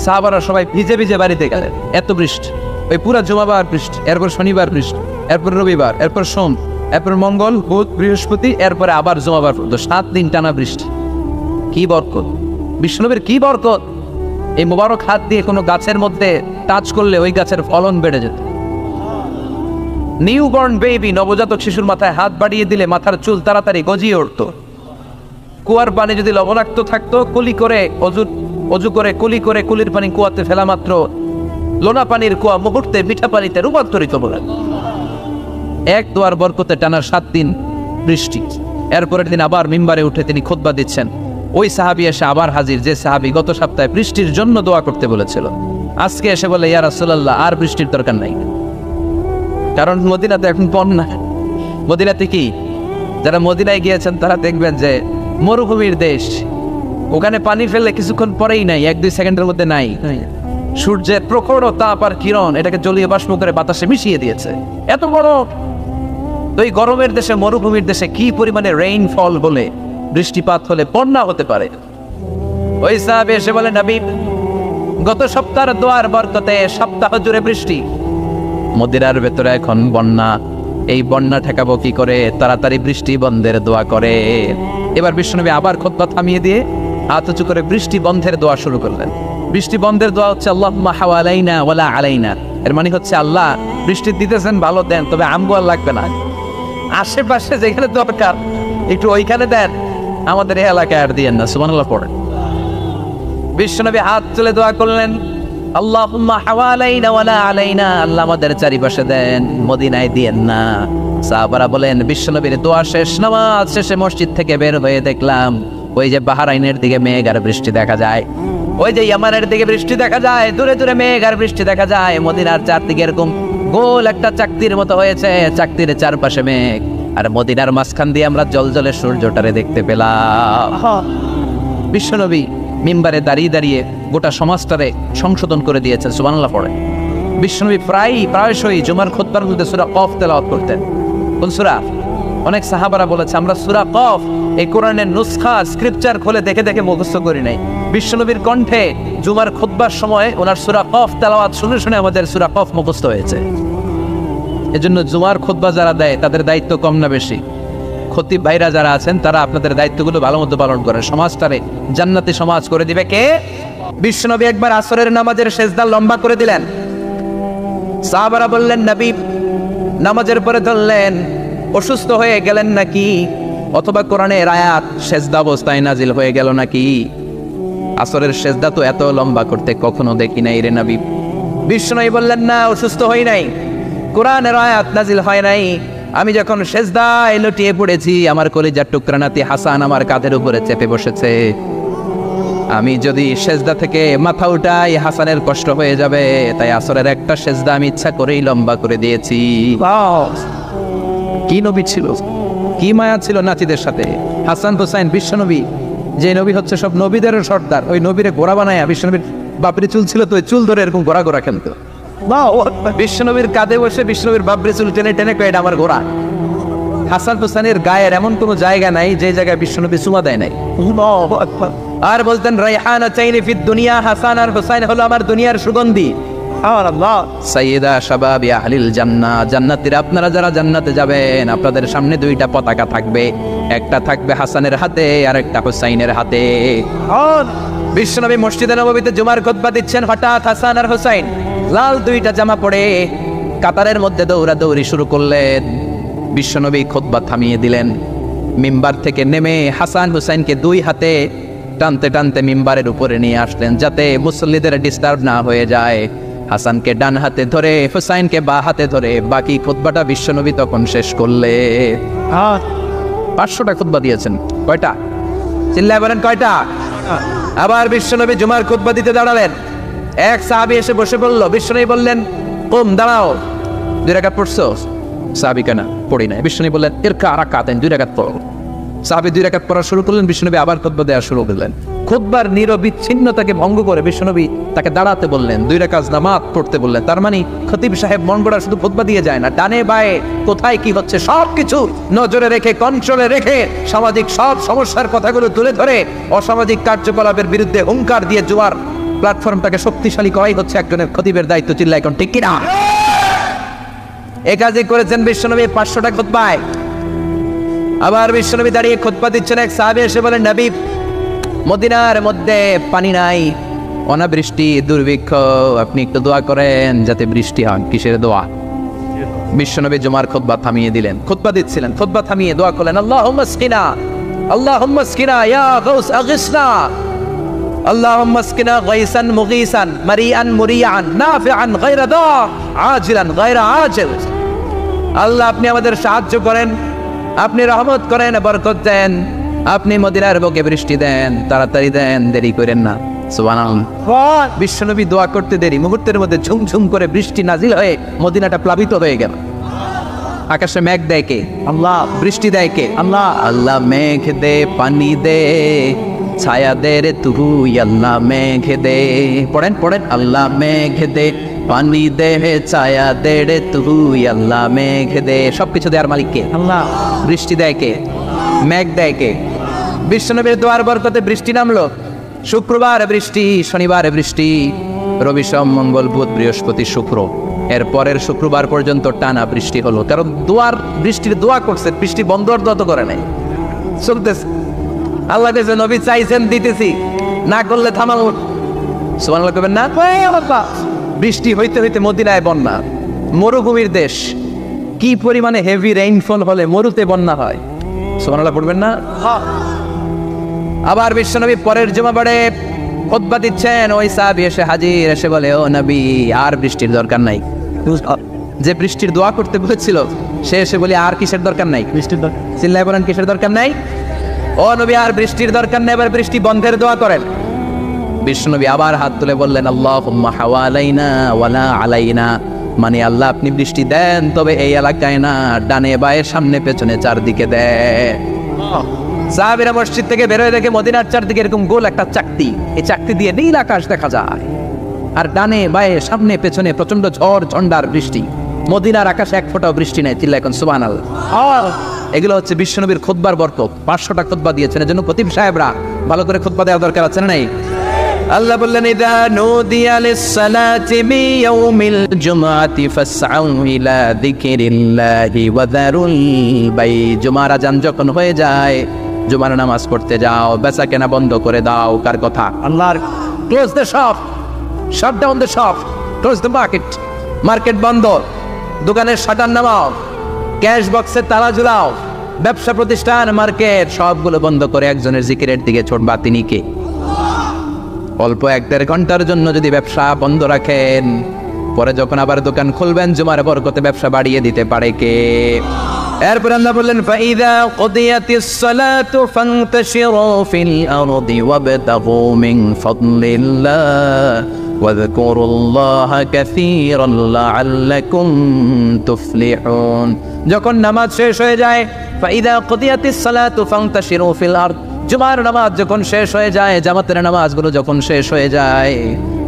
সাহাবারা সবাই ভিজে ভিজে বাড়িতে গেলেন, এত বৃষ্টি। ওই পুরা জুমাবার বৃষ্টি, এরপর শনিবার বৃষ্টি, এরপর রবিবার, এরপর সোম, এরপর মঙ্গল, বুধ, বৃহস্পতি, এরপরে আবার জুমাবার পর্যন্ত 7 দিন টানা বৃষ্টি। কি বরকত! বিষ্ণুনবীর কি বরকত! এই মোবারক হাত দিয়ে কোনো গাছের মধ্যে টাচ করলে ওই গাছের ফলন বেড়ে যেত। নিউবর্ন বেবি, নবজাতক শিশুর মাথায় হাত বাড়িয়ে দিলে মাথার চুল তাড়াতাড়ি গজিয়ে উঠত। কুয়ার পানি যদি লবণাক্ত থাকতো, অজু করে কুলি করে কুলির পানি কুয়াতে ফেলা মাত্র লোনা পানির কুয়া মুহূর্তে মিঠা পানিতে রূপান্তরিত হলো। এক দোয়ার বরকতে টানা 7 দিন বৃষ্টি। এরপরের দিন আবার মিম্বারে উঠে তিনি খুতবা দিচ্ছেন। ওই সাহাবী এসে আবার হাজির, যে সাহাবী গত সপ্তাহে বৃষ্টির জন্য দোয়া করতে বলেছিল। আজকে এসে বলে, ইয়া রাসূলুল্লাহ, আর বৃষ্টির দরকার নাই, কারণ মদিনাতে এখন বন্যা। মদিনাতে কি, যারা মদিনায় গিয়েছেন তারা দেখবেন যে মরুভূমির দেশ, ওখানে পানি ফেললে কিছুক্ষণ পরেই নাই, 1-2 সেকেন্ডের মধ্যে নাই। সূর্যের প্রখর তাপ আর কিরণ এটাকে জলীয় বাষ্প করে বাতাসে মিশিয়ে দিয়েছে। এত বড় তো এই গরমের দেশে, মরুভূমির দেশে কি পরিমাণে রেইনফল হলে, বৃষ্টিপাত হলে বন্যা হতে পারে। ওই সাহাবী এসে বলে, নবী, গত সপ্তাহের দোয়ার বরকতে সপ্তাহ জুড়ে বৃষ্টি, মদিনার ভেতরে এখন বন্যা। এই বন্যা ঠেকাবো কি করে? তাড়াতাড়ি বৃষ্টি বন্ধের দোয়া করে। এবার বিশ্বনবী আবার খুতবা থামিয়ে দিয়ে হাত উঁচু করে বৃষ্টি বন্ধের দোয়া শুরু করলেন। বৃষ্টি বন্ধের দোয়া হচ্ছে আল্লাহুম্মা হাওয়ালাইনা ওয়ালা আলাইনা। এর মানে হচ্ছে, আল্লাহ বৃষ্টি দিতেছেন ভালো দেন, তবে আমগো আর লাগবে না। আশেপাশে যেখানে দরকার একটু ওইখানে দেন, আমাদের এই এলাকায় আর দিয়েন না। সুবহানাল্লাহ পড়েন। বিশ্বনবী হাত তুলে দোয়া করলেন, আল্লাহুম্মা হাওয়ালাইনা ওয়ালা আলাইনা, আল্লাহ আমাদের চারিপাশে দেন, মদিনায় দিয়েন না। সাহাবারা বলেন, বিশ্বনবীর দোয়া শেষ, নামাজ শেষে মসজিদ থেকে বের হয়ে দেখলাম ওই যে বাহরাইনের দিকে মেঘ আর বৃষ্টি দেখা যায়, ওই যে ইয়ামানের দিকে বৃষ্টি দেখা যায়, দূরে দূরে মেঘ আর বৃষ্টি দেখা যায়। মদিনার চারদিকে এরকম গোল একটা চাকতির মতো হয়েছে, চাকতির চারপাশে মেঘ, আর মদিনার মাঝখান দিয়ে আমরা জলজলে সূর্যটারে দেখতে পেলাম। বিশ্বনবী মিম্বারে দাঁড়িয়ে দাঁড়িয়ে গোটা সমাজটারে সংশোধন করে দিয়েছেন। সুবহানাল্লাহ পড়ে। বিশ্বনবী প্রায়শই জুমার খুতবার মধ্যে সূরা কফ তেলাওয়াত করতেন। কোন সূরা? অনেক সাহাবারা বলেছে, আমরা সূরা কফ এই কোরআনের নুসখা স্ক্রিপচার খুলে দেখে দেখে মুখস্থ করি নাই। বিশ্বনবীর কণ্ঠে জুমার খুতবার সময় ওনার সূরা কফ তেলাওয়াত শুনে শুনে আমাদের সূরা কফ মুখস্থ হয়েছে। এজন্য জুমার খুতবা যারা দেয় তাদের দায়িত্ব কম না বেশি? খতিব ভাইরা যারা আছেন তারা আপনাদের দায়িত্বগুলো ভালো মতো পালন করেন। সমাজটারে জান্নাতি সমাজ করে দিবে কে? বিশ্বনবী একবার আসরের নামাজের সেজদা লম্বা করে দিলেন। সাহাবারা বললেন, নবী নামাজের পরে ধরলেন, অসুস্থ হয়ে গেলেন নাকি? অথবা কোরআনের আয়াত সেজদা অবস্থায় নাজিল হয়ে গেল নাকি? আসরের সেজদা তো এত লম্বা করতে কখনো দেখি নাই রে নবী। বিশ্বনবী বললেন, না, অসুস্থ হই নাই, কোরআনের আয়াত নাজিল হয় নাই। আমি যখন সেজদায় লুটিয়ে পড়েছি, আমার কলিজার টুকরা নাতি হাসান আমার কাঁধের উপরে চেপে বসেছে। আমি যদি সেজদা থেকে মাথা উঠাই হাসানের কষ্ট হয়ে যাবে, তাই আসরের একটা সেজদা আমি ইচ্ছা করেই লম্বা করে দিয়েছি। কি নবী ছিল, কি মায়া ছিল নাতিদের সাথে। হাসান হুসাইন বিশ্বনবী, যে নবী হচ্ছে সব নবীদের সর্দার, ওই নবীরে গোড়া বানায়। বিশ্বনবীর বাপরি চুল ছিল তো, ওই চুল ধরে এরকম গোড়া গোড়া খেলতো। বিশ্বনবীর কাঁধে বসে বিশ্বনবীর বাপরি চুল টেনে টেনে কয়ে, এটা আমার গোড়া। হাসান হুসাইনের গায়ের এমন কোনো জায়গা নাই যে জায়গায় বিশ্বনবী চুমা দেয় নাই। আর বলতেন, রাইহানা চাইনি ফিদ দুনিয়া, হাসান আর হুসাইন হলো আমার দুনিয়ার সুগন্ধি। সাইয়্যিদা শাবাবি আহলিল জান্নাহ, জান্নাতীরা আপনারা যারা জান্নাতে যাবেন, আপনাদের সামনে দুইটা পতাকা থাকবে, একটা থাকবে হাসানের হাতে আর একটা হুসাইনের হাতে। বিশ্বনবী মসজিদে নববীতে জুমার খুতবা দিচ্ছেন, হঠাৎ হাসান আর হুসাইন লাল দুইটা জামা পরে কাতারের মধ্যে দৌড়াদৌড়ি শুরু করলেন। বিশ্বনবী খুতবা থামিয়ে দিলেন। মিম্বার থেকে নেমে হাসান হুসাইনকে দুই হাতে টানতে টানতে মিম্বারের উপরে নিয়ে আসলেন, যাতে মুসল্লিদের ডিস্টার্ব না হয়ে যায়। হাসানকে ডান হাতে ধরে, হুসাইনকে বা হাতে ধরে বাকি খুতবাটা বিশ্বনবী তখন শেষ করলে। 500টা খুতবা দিয়েছেন। কয়টা? চিল্লায় বলেন কয়টা? আবার বিশ্বনবী জুমার খুতবা দিতে দাঁড়ালেন। এক সাহাবী এসে বসে বলল, বিশ্বনবী বললেন, কুম, দাঁড়াও, 2 রাকাত পড়ছো? সাহাবী কেনা পড়ি নাই। বিষ্ণু নবী বললেন এর রাকাতাইন, 2 রাকাত পড়ো। সাহাবী 2 রাকাত পড়া শুরু করলেন, বিষ্ণু নবী আবার খুতবা দেওয়া শুরু করলেন। খুতবার নিরবিচ্ছিন্নতাকে ভঙ্গ করে বিষ্ণু নবী তাকে দাঁড়াতে বললেন, 2 রাকাত নামাজ পড়তে বললেন। তার মানে খতিব সাহেব মন গড়া শুধু খুতবা দিয়ে যায় না, ডানে বায়ে কোথায় কি হচ্ছে সবকিছু নজরে রেখে, কন্ট্রোলে রেখে, সামাজিক সব সমস্যার কথাগুলো তুলে ধরে অসামাজিক কার্যকলাপের বিরুদ্ধে হুঙ্কার দিয়ে জুয়ার প্ল্যাটফর্মটাকে শক্তিশালী করাই হচ্ছে একজনের খতিবের দায়িত্ব। চিল্লা এখন ঠিক কিনা? এ কাজই করেছেন বিশ্বনবী 500টা খুতবায়। আবার বিশ্বনবী দাঁড়িয়ে খুতবা দিচ্ছেন, এক সাহাবী এসে বলেন, নবী মদিনার মধ্যে পানি নাই, অনাবৃষ্টি, দুর্ভিক্ষ, আপনি একটু দোয়া করেন যাতে বৃষ্টি হয়। কিসের দোয়া? বিশ্বনবী জুমার খুতবা থামিয়ে দিলেন, খুতবা দিচ্ছিলেন, খুতবা থামিয়ে দোয়া করলেন, আল্লাহুম্মা আসকিনা, আল্লাহুম্মা আসকিনা ইয়া গাউস আগিসনা, আল্লাহুম্মা আসকিনা গাইসান মুগীসান মারিআন মুরিআন নাফিআন গায়রা দা আজিলান গায়রা আজিল। আল্লাহ আপনি আমাদের সাহায্য করেন, আপনি রহমত করেন, বরকত দেন, আপনি মদিনার বুকে বৃষ্টি দেন, তাড়াতাড়ি দেন, দেরি করেন না। সুবহানাল্লাহ। বিশ্বনবী দোয়া করতে দেরি, মুহূর্তের মধ্যে ঝুমঝুম করে বৃষ্টি নাজিল হয়ে মদিনাটা প্লাবিত হয়ে গেল। আকাশে মেঘ দেয় কে? আল্লাহ। বৃষ্টি দেয় কে? আল্লাহ। আল্লাহ মেঘ দে, পানি দে, ছায়া দে রে তুই, আল্লাহ মেঘ দে। পড়েন পড়েন, আল্লাহ মেঘ দে, পানি দে, ছায়া দে রে তুই, আল্লাহ মেঘ দে। সবকিছু দেওয়ার মালিক কে? আল্লাহ। বৃষ্টি দেয় কে? মেঘ দেয় কে? বিশ্বনবীর দোয়ার বরকতে বৃষ্টি নামলো। শুক্রবার বৃষ্টি, শনিবার বৃষ্টি, রবি সোম মঙ্গল বুধ বৃহস্পতি শুক্র, এর পরের শুক্রবার পর্যন্ত টানা বৃষ্টি হলো। কারণ বৃষ্টির দোয়া করছে, বৃষ্টি বন্ধ তো করে নাই, চলতেছে। আল্লাহ কাছে নবী চাইছেন, দিতেছি, না করলে থামাবো। সুবহানাল্লাহ কইবেন না? বৃষ্টি হইতে হইতে মদিনায় বন্যা, মরুভূমির দেশ, কি পরিমাণে হেভি রেইনফল হলে মরুতে বন্যা হয়। সুবহানাল্লাহ পড়বেন না? আবার বিশ্বনবী পরের জুমাবারে খুতবা দিচ্ছেন, ওই সাহাবী এসে হাজির, এসে বলে, ও নবী আর বৃষ্টির দরকার নাই। যে বৃষ্টির দোয়া করতে বলেছিল সে এসে বলে, আর কিসের দরকার নাই? বৃষ্টির দরকার। চিল্লায় বলেন, কিসের দরকার নাই? ও নবী আর বৃষ্টির দরকার নেই, এবার বৃষ্টি বন্ধের দোয়া করেন। বিশ্বনবী আবার হাত তুলে বললেন, আল্লাহুম্মা হাওয়ালাইনা ওয়ালা আলাইনা, মানে আল্লাহ আপনি বৃষ্টি দেন, তবে এই এলাকায় না, ডানে বায়ে সামনে পেছনে চারদিকে দেন। সাহাবীরা মসজিদ থেকে বের হয়ে দেখে মদিনার চারদিকে এরকম গোল একটা চাকতি, এই চাকতি দিয়ে নীল আকাশ দেখা যায়, আর ডানে বায়ে সামনে পেছনে প্রচন্ড ঝড় ঝন্ডার বৃষ্টি। মদিনার আকাশে এক ফোঁটাও বৃষ্টি নেই। চিল্লা এখন সুবহানাল্লাহ। এগুলো হচ্ছে বিশ্বনবীর খুতবার বরকত। 500টা খুতবা দিয়েছেন, এজন্য খতিব সাহেবরা ভালো করে খুতবা দেওয়ার দরকার আছে না নাই? আল্লাহ বললেন, ইযা নুদিয়া লিস-সালাতি মিয়াউমিল জুমআতি ফাসআউ ইলা যিকরিল্লাহি ওয়া যারুল বাই। জুমার আযান যখন হয়ে যায়, জুমার নামাজ পড়তে যাও, বেচা কেনা বন্ধ করে দাও। কার কথা? আল্লাহর। Close the shop, shut down the shop, close the market. Market বন্ধ, দোকানের শাটার নামাও, ক্যাশ বক্সের তালা ঝুলাও, ব্যবসা প্রতিষ্ঠান, মার্কেট সবগুলো বন্ধ করে একজনের জিকিরের দিকে ছুটবা। তিনি কে? অল্প 1-1.5 ঘন্টার জন্য যদি ব্যবসা বন্ধ রাখেন, পরে যখন আবার দোকান খুলবেন জুমার বরকতে ব্যবসা বাড়িয়ে দিতে পারে কে? এরপর আল্লাহ বললেন, ফাইযা কুদিয়াতিস সালাতু ফান্তাশিরু ফিল আরদি ওয়াবতাগু মিন ফাদলিল্লাহ ওয়াযকুরুল্লাহা কাসীরান লাআল্লাকুম তুফলিহুন। যখন নামাজ শেষ হয়ে যায়, ফাইযা কুদিয়াতিস সালাতু ফান্তাশিরু ফিল আরদ, জুমার নামাজ যখন শেষ হয়ে যায়, জামাতের নামাজগুলো যখন শেষ হয়ে যায়,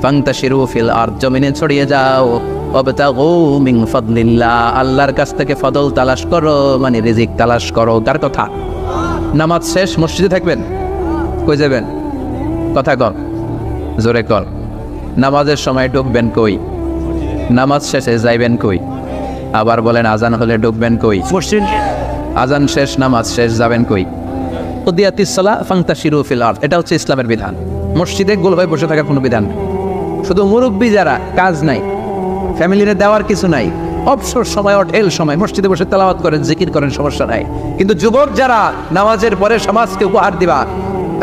ফান্তাশিরু ফিল আরদ, জমিনে ছড়িয়ে যাও, ওয়াবতাগু মিন ফাদলিল্লাহ, আল্লাহর কাছ থেকে ফদল তালাশ করো, মানে রিজিক তালাশ করো। কার কথা? নামাজ শেষ মসজিদে থাকবেন, কই যাবেন? কথা কর, জোরে কর। নামাজের সময় ঢুকবেন কই? নামাজ শেষে যাইবেন কই? আবার বলেন, আজান হলে ঢুকবেন কই? মসজিদ। আজান শেষ, নামাজ শেষ, যাবেন কই? কুদিয়াতিস সালাহ ফান্তাশিরু ফিল আরদ, এটা হচ্ছে ইসলামের বিধান। মসজিদে গোল হয়ে বসে থাকার কোনো বিধান নেই। শুধু মুরব্বী যারা, কাজ নাই, ফ্যামিলিরে দেওয়ার কিছু নাই, অবসর সময়, অঢেল সময় মসজিদে বসে তেলাওয়াত করেন, জিকির করেন, সমস্যা নাই। কিন্তু যুবক যারা, নামাজের পরে সমাজকে উপহার দিবা,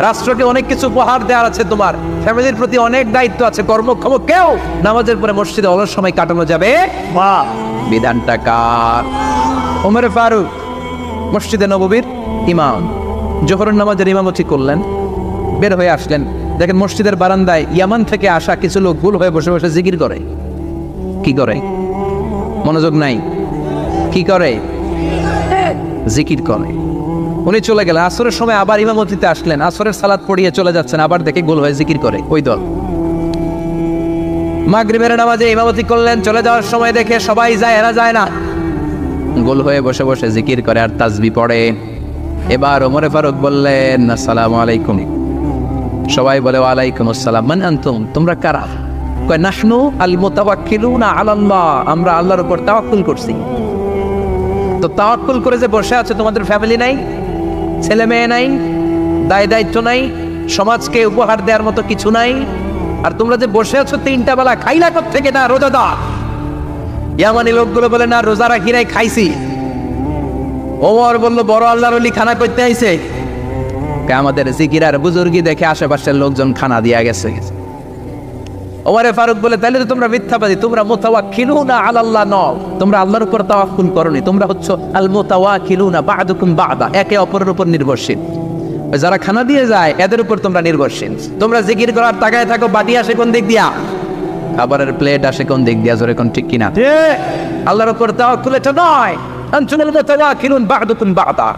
রাষ্ট্রকে অনেক কিছু উপহার দেওয়ার আছে, তোমার ফ্যামিলির প্রতি অনেক দায়িত্ব আছে, কর্মক্ষম কেউ নামাজের পরে মসজিদে অলস সময় কাটানো যাবে না। বিধানটা কার? ওমর ফারুক মসজিদে নববীর ইমাম, জোহরের নামাজের ইমামতি করলেন, বের হয়ে আসলেন, দেখেন মসজিদের বারান্দায় ইয়ামান থেকে আসা কিছু লোক গোল হয়ে বসে বসে জিকির করে। কি করে? মনোযোগ নাই। কি করে? জিকির করে। উনি চলে গেলেন, আসরের সময় আবার ইমামতিতে আসলেন, আসরের সালাত পড়িয়ে চলে যাচ্ছেন, আবার দেখে গোল হয়ে জিকির করে ওই দল। মাগরিবের নামাজে ইমামতি করলেন, চলে যাওয়ার সময় দেখে সবাই যায়, এরা যায় না, গোল হয়ে বসে বসে জিকির করে আর তাসবিহ পড়ে। এবার ওমরে ফারুক বললেন, আসসালামু আলাইকুম। সবাই বলে ওয়ালাইকুম আসসালাম। মান আনতুম, তোমরা কারা? কয় নাহনু আল মুতাওয়াক্কিলুনা আলাল্লাহ, আমরা আল্লাহর উপর তাওয়াক্কুল করছি। তো তাওয়াক্কুল করে যে বসে আছে, তোমাদের ফ্যামিলি নাই, ছেলে মেয়ে নাই, দায় দায়িত্ব নাই, সমাজকে উপহার দেওয়ার মতো কিছু নাই, আর তোমরা যে বসে আছো 3টা বেলা খাইলা থেকে না রোজাদার? ইয়ামানি লোকগুলো বলে না রোজা রাখি নাই, খাইছি। ওমর বলল বড় আল্লাহর ওলি খানা করতে আইছে। আমাদের জিকির আর বুজুর্গি দেখে আশেপাশের লোকজন খানা দিয়া গেছে। ওমরে ফারুক বলে তাহলে তো তোমরা মিথ্যাবাদী, তোমরা মুতাওয়াক্কিলুনা আলাল্লাহ নও, তোমরা আল্লাহর উপর তাওয়াক্কুল করনি, তোমরা হচ্ছে আল মুতাওয়াক্কিলুনা বা'দুকুম বা'দা, একে অপরের উপর নির্ভরশীল। যারা খানা দিয়ে যায় এদের উপর তোমরা নির্ভরশীল। তোমরা জিকির করার তাকায় থাকো, বাটি আসে কোন দিক দিয়া, খাবারের প্লেট আসে কোন দিক দিয়া, জোরে কোন ঠিক কিনা? আল্লাহর উপর তাওয়াক্কুল এটা নয়। আনতুমুল মুতাওয়াক্কিলুন বা'দুকুম বা'দা,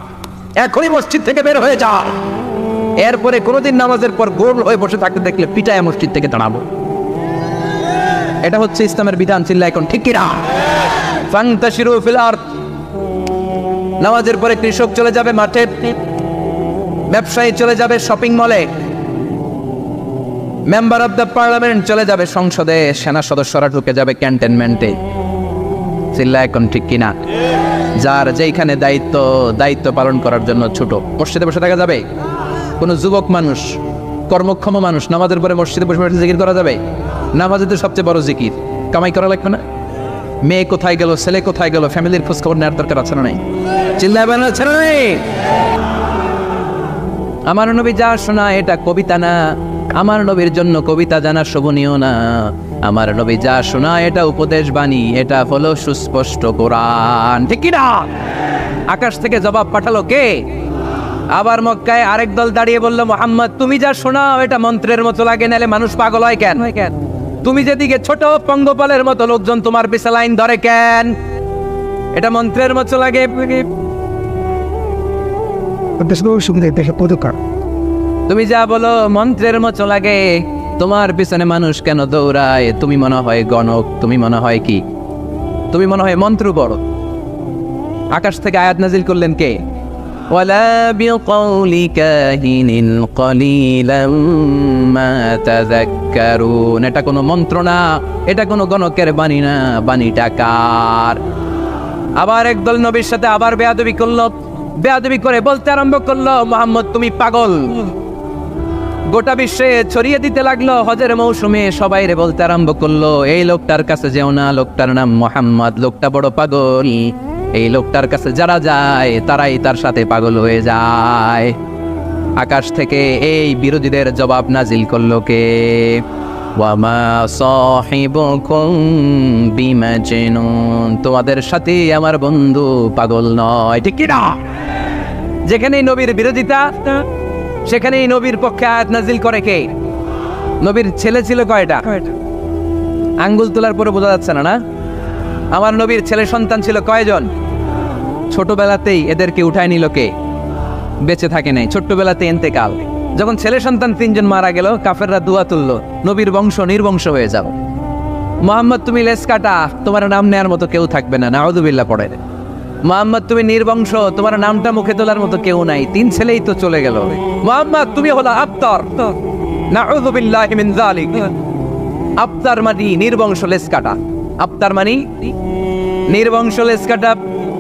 এখনই মসজিদ থেকে বের হয়ে যাও। এরপরে কোনোদিন নামাজের পর গোল হয়ে বসে থাকতে দেখলে পিটায় মসজিদ থেকে দাঁড়াবো। এটা হচ্ছে ইসলামের বিধান। চিল্লা এখন ঠিক কিনা? ফান্তাশিরু ফিল আরদ, নামাজের পরে কৃষক চলে যাবে মাঠে, ব্যবসায়ী চলে যাবে শপিং মলে, মেম্বার অফ দ্য পার্লামেন্ট চলে যাবে সংসদে, সেনা সদস্যরা ঢুকে যাবে ক্যান্টনমেন্টে। চিল্লা এখন ঠিক কিনা? যার যেইখানে দায়িত্ব পালন করার জন্য ছোট, মসজিদে বসে থাকা যাবে? কোন যুবক মানুষ, কর্মক্ষম মানুষ নামাজের পরে মসজিদে বসে বসে জিকির করা যাবে? নামাজে তো সবচেয়ে বড় জিকির, কামাই করা লাগবে না? মেয়ে কোথায় গেল, ছেলে কোথায় গেল, ফ্যামিলির খোঁজ খবর নেওয়ার দরকার আছে না নাই? চিল্লাবেন আছে না নাই? আমার নবী যা শোনা এটা কবিতা না, আমার নবীর জন্য কবিতা জানা শোভনীয় না। আমার নবী যা শোনা এটা উপদেশ বাণী, এটা হলো সুস্পষ্ট কোরআন। ঠিক কি না? আকাশ থেকে জবাব পাঠালো কে? আবার মক্কায় আরেক দল দাঁড়িয়ে বলল, মুহাম্মদ তুমি যা শোনাও এটা মন্ত্রের মতো লাগে, নালে মানুষ পাগল হয় কেন? তুমি যেদিকে ছোট পঙ্গপালের মতো লোকজন তোমার পিছে লাইন ধরে কেন? এটা মন্ত্রের মতো লাগে। তুমি যা বলো মন্ত্রের মতো লাগে, তোমার পিছনে মানুষ কেন দৌড়ায়? তুমি মনে হয় গণক, তুমি মনে হয় কি, তুমি মনে হয় মন্ত্র বড়। আকাশ থেকে আয়াত নাজিল করলেন কে? ওয়ালা বিকাউলি কাহিনিন কলিলাম মা তাযাক্কারুন, এটা কোনো মন্ত্র না, এটা কোনো গণকের বাণী না, বাণীটা কার? আবার একদল নবীর সাথে আবার বেয়াদবি করলো, বেয়াদবি করে বলতে আরম্ভ করলো, মুহাম্মদ তুমি পাগল। গোটা বিশ্বে ছড়িয়ে দিতে লাগলো। হজের মৌসুমে সবাই রে বলতে আরম্ভ করলো, এই লোকটার কাছে যেও না, লোকটার নাম মুহাম্মদ, লোকটা বড় পাগল। এই লোকটার কাছে যারা যায় তারাই তার সাথে পাগল হয়ে যায়। আকাশ থেকে এই বিরোধীদের জবাব নাজিল করলো কে? ওয়ামা সাহিবুকুম বিমাজনুন, তোমাদের সাথে আমার বন্ধু পাগল নয়। ঠিক কি না? যেখানেই নবীর বিরোধিতা সেখানেই নবীর পক্ষে আয়াত নাজিল করে কে? নবীর ছেলে ছিল কয়টা? আঙ্গুল তোলার পরে বোঝা যাচ্ছে না, না? আমার নবীর ছেলে সন্তান ছিল কয়জন? ছোটবেলাতেই এদেরকে উঠায় নিল কে? বেঁচে থাকে নাই, ছোট্টবেলাতে ইন্তেকাল। যখন ছেলে সন্তান 3জন মারা গেল, কাফেররা দোয়া তুললো, নবীর বংশ নির্বংশ হয়ে যাও। মুহাম্মদ তুমি লেস কাটা, তোমার নাম নেয়ার মতো কেউ থাকবে না, নাউযুবিল্লাহ পড়ে। মুহাম্মদ তুমি নির্বংশ, তোমার নামটা মুখে তোলার মতো কেউ নাই, 3 ছেলেই তো চলে গেল। মুহাম্মদ তুমি হলো আবতার, নাউযুবিল্লাহি মিন যালিক। আবতার মানে নির্বংশ, লেস কাটা। আবতার মানে নির্বংশ, লেস কাটা।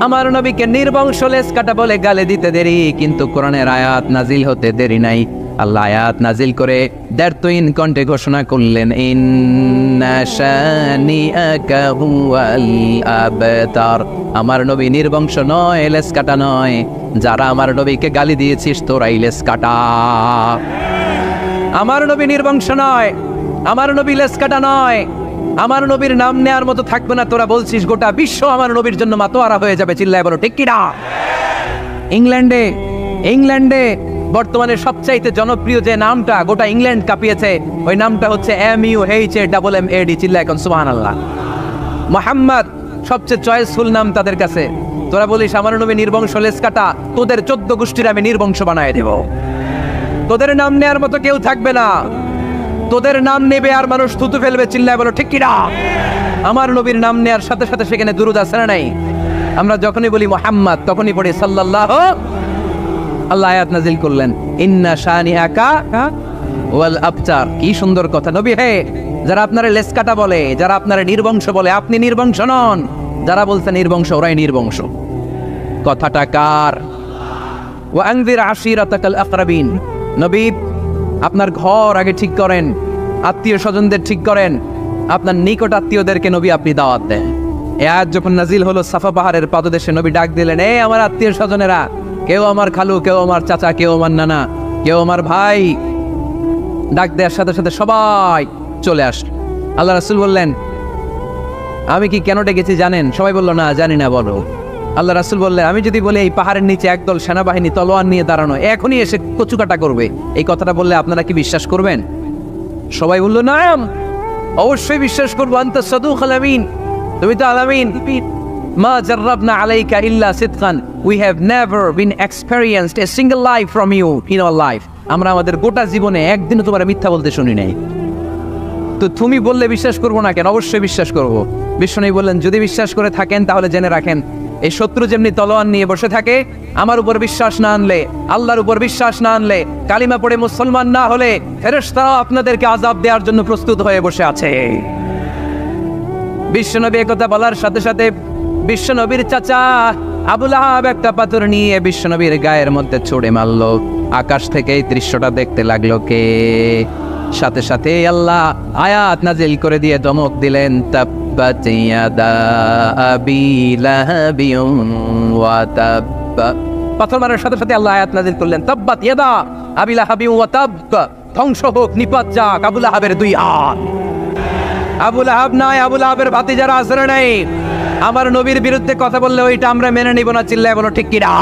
আমার নবীকে নির্বংশ লেস কাটা বলে গালে দিতে দেরি, কিন্তু কোরআনের আয়াত নাজিল হতে দেরি নাই। আল্লাহ আয়াত নাজিল করে দারতুইন কণ্ঠে ঘোষণা করলেন, ইন্না শানিআকা হুয়াল আবতার। আমার নবী নির্বংশ নয়, লেস কাটা নয়। যারা আমার নবীকে গালি দিয়েছিস তোরাই লেস কাটা। আমার নবী নির্বংশ নয়, আমার নবী লেস কাটা নয়। আমার নবীর নাম নেয়ার মতো থাকবে না, তোরা বলছিস গোটা বিশ্ব আমার নবীর জন্য মাতোয়ারা হয়ে যাবে। চিল্লায় বলো ঠিক কি না? ইংল্যান্ডে বর্তমানে সবচাইতে জনপ্রিয় যে নামটা গোটা ইংল্যান্ড কাঁপিয়েছে, ওই নামটা হচ্ছে MUHAMMAD। চিল্লায় এখন সুবহানাল্লাহ। মুহাম্মদ সবচেয়ে চয়েসফুল নাম তাদের কাছে। তোরা বলিস আমার নবী নির্বংশ, লেজ কাটা, তোদের 14 গোষ্ঠীর আমি নির্বংশ বানায় দেব। তোদের নাম নেয়ার মতো কেউ থাকবে না। তোদের নাম নেবে আর মানুষ থুতু ফেলবে, চিল্লায় বলো ঠিক কিনা? আমার নবীর নাম নেয়ার সাথে সাথে সেখানে দুরূদ আছে না নাই? আমরা যখনই বলি মুহাম্মদ তখনই পড়ি সাল্লাল্লাহু। আল্লাহ আয়াত নাজিল করলেন, ইন্না শানিআকা ওয়াল আবতার। কি সুন্দর কথা। নবী হে, যারা আপনারা লেজ কাটা বলে, যারা আপনারা নির্বংশ বলে, আপনি নির্বংশ নন। যারা বলছে নির্বংশ, ওরাই নির্বংশ। কথাটা কার? ওয়া আনযির আশিরাতাকাল আকরাবিন। নবী, আপনার ঘর আগে ঠিক করেন, আত্মীয় স্বজনদের ঠিক করেন, আপনার নিকট আত্মীয়দেরকে নবী আপনি দাওয়াত দেন। এই আয়াত যখন নাজিল হলো, সাফা পাহাড়ের পাদদেশে নবী ডাক দিলেন, এই আমার আত্মীয় স্বজনেরা, কেউ আমার খালু, কেউ আমার চাচা, কেউ আমার নানা, কেউ আমার ভাই। ডাক দেওয়ার সাথে সাথে সবাই চলে আসলো। আল্লাহ রাসূল বললেন, আমি কি কেন ডেকেছি জানেন? সবাই বলল, না জানি না, বলো। আল্লাহ রাসূল বললেন, আমি যদি বলি এই পাহাড়ের নিচে একদল সেনাবাহিনী তলোয়ার নিয়ে দাঁড়ানো, এখনই এসে কচুকাটা করবে, এই কথাটা বললে আপনারা কি বিশ্বাস করবেন? সবাই বলল, না অবশ্যই বিশ্বাস করবো। আনতা সাদুকুল আমিন, তুমি তো আলামিন। মা জাররাবনা আলাইকা ইল্লা সিদকান, we have never been experienced a single life from you in our life. আমরা আমাদের গোটা জীবনে একদিনও তোমার মিথ্যা বলতে শুনি নাই। তো তুমি বললে বিশ্বাস করবো না কেন? অবশ্যই বিশ্বাস করবো। বিশ্বনবী বললেন, যদি বিশ্বাস করে থাকেন তাহলে জেনে রাখেন, এই শত্রু যেমনি তলোয়ার নিয়ে বসে থাকে, আমার উপর বিশ্বাস না আনলে, আল্লাহর উপর বিশ্বাস না আনলে, কালিমা পড়ে মুসলমান না হলে, ফেরেশতারাও আপনাদেরকে আযাব দেওয়ার জন্য প্রস্তুত হয়ে বসে আছে। বিশ্বনবী একথা বলার সাথে সাথে বিশ্বনবীর চাচা আবু লাহাব একটা পাথর নিয়ে বিশ্বনবীর গায়ের মধ্যে ছুঁড়ে মারলো। আকাশ থেকে এই দৃশ্যটা দেখতে লাগলো কে? সাথে সাথে আল্লাহ আয়াত নাজিল করে দিয়ে ধমক দিলেন, তাব্বাত ইয়াদা আবি লাহাবিন ওয়া তাব্বা। পাথর মারার সাথে সাথে আল্লাহ আয়াত নাজিল করলেন, তাব্বাত ইয়াদা আবি লাহাবিন ওয়া তাব্বা, ধ্বংস হোক, নিপাত যাক আবু লাহাবের 2 হাত। আবু লাহাব নাই, আবু লাহাবের ভাতিজারা আছে না নাই? আমার নবীর বিরুদ্ধে কথা বললে ওইটা আমরা মেনে নিব না, চিল্লায় বলো ঠিক কিনা?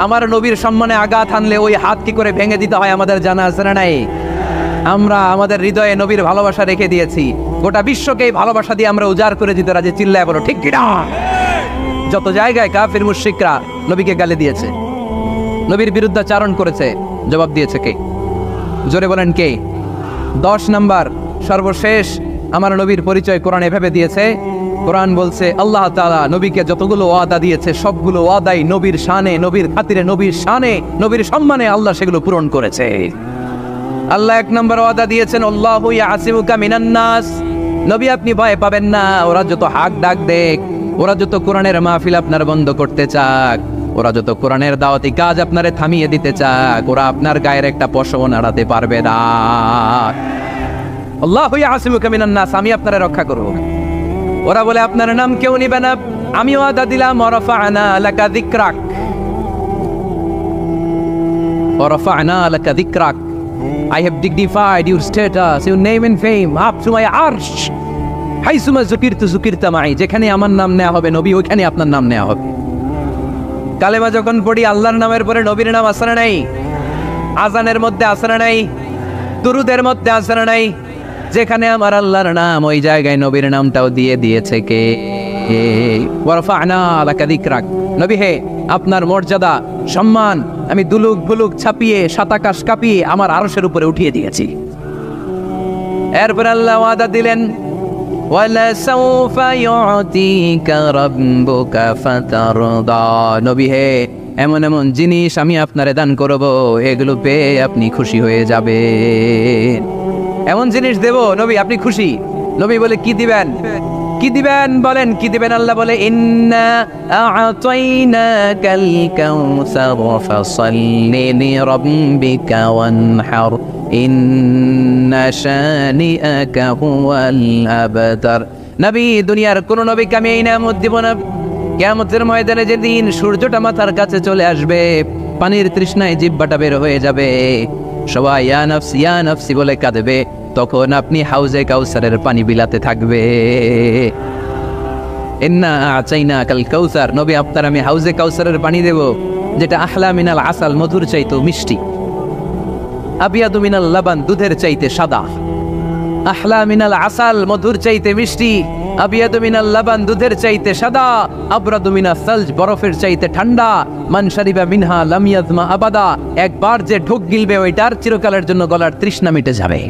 আমার নবীর সম্মানে আঘাত হানলে ওই হাত কি করে ভেঙে দিতে হয় আমাদের জানা আছে না নাই? আমরা আমাদের হৃদয়ে নবীর ভালোবাসা রেখে দিয়েছি, গোটা বিশ্বকে ভালোবাসা দিয়ে আমরা উজাড় করে দিতে রাজি, চিল্লায় বলো ঠিক কিনা? যত জায়গায় কাফির মুশরিকরা নবীকে গালি দিয়েছে, নবীর বিরুদ্ধাচারণ করেছে, জবাব দিয়েছে কে? জোরে বলেন কে? 10 নাম্বার সর্বশেষ আমার নবীর পরিচয় কোরআন এভাবে দিয়েছে। কোরআন বলছে আল্লাহ তাআলা নবীকে যতগুলো ওয়াদা দিয়েছে সবগুলো ওয়াদাই নবীর শানে, নবীর খাতিরে, নবীর শানে, নবীর সম্মানে আল্লাহ সেগুলো পূরণ করেছে। আল্লাহ 1 নম্বর ওয়াদা দিয়েছেন, আল্লাহু ইয়াসিমুকা মিনান নাস। নবী আপনি ভয় পাবেন না, ওরা যত হাক ডাক দেখ, ওরা যত কোরআনের মাহফিল আপনার বন্ধ করতে চাক, ওরা যত কোরআনের দাওয়াতি কাজ আপনারে থামিয়ে দিতে চাক, ওরা আপনার গায়ের একটা পশমও নাড়াতে পারবে না। আল্লাহু ইয়াসিমুকা মিনান নাস, আমি আপনারে রক্ষা করব। ওরা বলে আপনার নাম কেউ নিবে না, আমি ওয়াদা দিলাম, ওয়ারাফা'না লাকা যিকরাক, ওয়ারাফা'না লাকা যিকরাক, I have dignified your status, your name and fame up to my arsh. হাইসুমা যুকিরতু যুকিরতা মাই, যেখানে আমার নাম নেওয়া হবে নবী, ওইখানে আপনার নাম নেওয়া হবে। কালেমা যখন পড়ি আল্লাহর নামের পরে নবীর নাম আছে না নাই? আজানের মধ্যে আছে না নাই? দুরুদের মধ্যে আছে না নাই? যেখানে আমার আল্লাহর নাম, ওই জায়গায় নবীর নামটাও দিয়ে দিয়েছে কে? ওয়ারাফা'না লাকা যিকরাক। নবী হে, আপনার মর্যাদা, সম্মান আমি দুলুক বুলুক ছাপিয়ে, সাতাকাশ কাঁপিয়ে আমার আরশের উপরে উঠিয়ে দিয়েছি। এরপর আল্লাহ ওয়াদা দিলেন, ওয়ালা সাউফা ইউতিকা রাব্বুকা ফাতারদা। নবী হে, এমন এমন জিনিস আমি আপনারে দান করব, এগুলো পেয়ে আপনি খুশি হয়ে যাবেন। এমন জিনিস দেব নবী আপনি খুশি। নবী বলে কি দিবেন? কি দিবেন বলেন, কি দিবেন? আল্লাহ বলে, ইন্না আ'তাইনাকাল কাউসার ফাসাল্লি লিরাব্বিকা ওয়ানহার ইন্না শানিআকা হুয়াল আবতার। নবী, দুনিয়ার কোন নবীকে আমি এই নিয়ামত দিব না। কিয়ামতের ময়দানে যেদিন সূর্যটা মাথার কাছে চলে আসবে, পানির তৃষ্ণায় জিহ্বাটা বের হয়ে যাবে, সবাই ইয়া নাফসি ইয়া নাফসি বলে কাঁদবে, তখন আপনি হাউজে কাউসারের পানি বিলাতে থাকবে। ইন্না আ'তাইনাকাল কাউসার, নবী আপনার আমি হাউজে কাউসারের পানি দেব, যেটা আহলা মিনাল আসাল, মধুর চাইতে মিষ্টি, আবিয়াদু মিনাল লাবান, দুধের চাইতে সাদা। আহলা মিনাল আসাল, মধুর চাইতে মিষ্টি, আবিয়াদু মিনাল লাবান, দুধের চাইতে সাদা, আবরাদু মিনাস সালজ, বরফের চাইতে ঠান্ডা, মান শারিবা মিনহা লাম ইয়াজমা আবাদা, একবার যে ঢোক গিলবে ওইটার চিরকালের জন্য গলার তৃষ্ণা মিটে যাবে।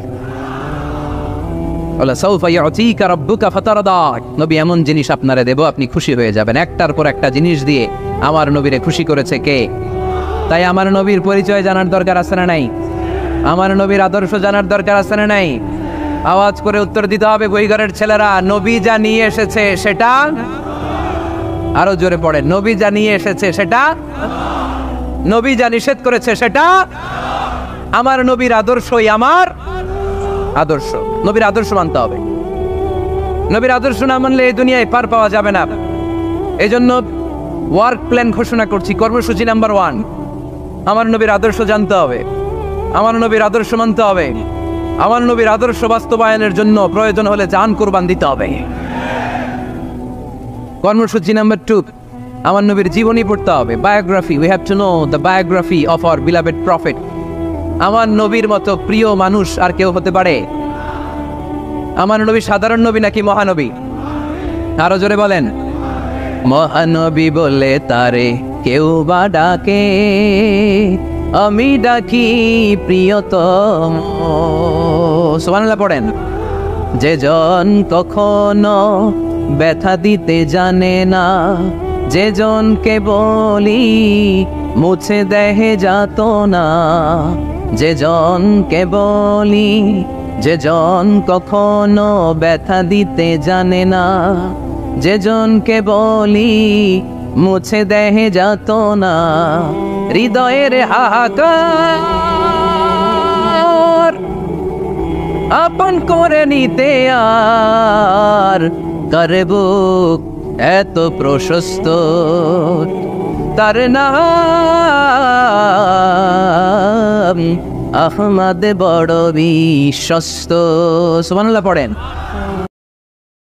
ওয়ালা সাউফা ইউতিকা রাব্বুকা ফাতারদা, নবী এমন জিনিস আপনারে দেব আপনি খুশি হয়ে যাবেন। একটার পর একটা জিনিস দিয়ে আমার নবীরে খুশি করেছে কে? তাই আমার নবীর পরিচয় জানার দরকার আছে না নাই? আমার নবীর আদর্শ জানার দরকার আছে না নাই? আওয়াজ করে উত্তর দিতে হবে বইঘরের ছেলেরা, নবী যা নিয়ে এসেছে সেটা, আরো জোরে পড়ে, নবী যা নিয়ে এসেছে সেটা, নবী যা নিষেধ করেছে সেটা। আমার নবীর আদর্শই আমার আদর্শ। নবীর আদর্শ মানতে হবে। নবীর আদর্শ না মানলে এই দুনিয়ায় পার পাওয়া যাবে না। এই জন্য ওয়ার্ক প্ল্যান ঘোষণা করছি, কর্মসূচি নাম্বার 1, আমার নবীর আদর্শ জানতে হবে, আমার নবীর আদর্শ মানতে হবে, আমার নবীর আদর্শ বাস্তবায়নের জন্য প্রয়োজন হলে জান কুরবান দিতে হবে। কর্মসূচি নাম্বার 2, আমার নবীর জীবনী পড়তে হবে, biography. We have to know the biography of our beloved prophet. আমার নবীর মতো প্রিয় মানুষ আর কেউ হতে পারে? আমার নবী সাধারণ নবী নাকি মহানবী? আরো জোরে বলেন। মহানবী বলে তারে কেউ বা ডাকে, আমি ডাকি প্রিয়তম। সুবহানাল্লাহ পড়েন। যে জন কখনো ব্যথা দিতে জানে না, যে জনকে বলি মুছে দেহে যাত না, যে জনকে বলি, যে জন কখনো ব্যথা দিতে জানে না, যে জনকে বলি মুছে দেহে যাত না, হৃদয়ের হাহাকার আপন করে নিতে আর করব এত প্রশস্ত, তার নাম আহমদ বড় বিশ্বস্ত। সুবহানাল্লাহ পড়েন।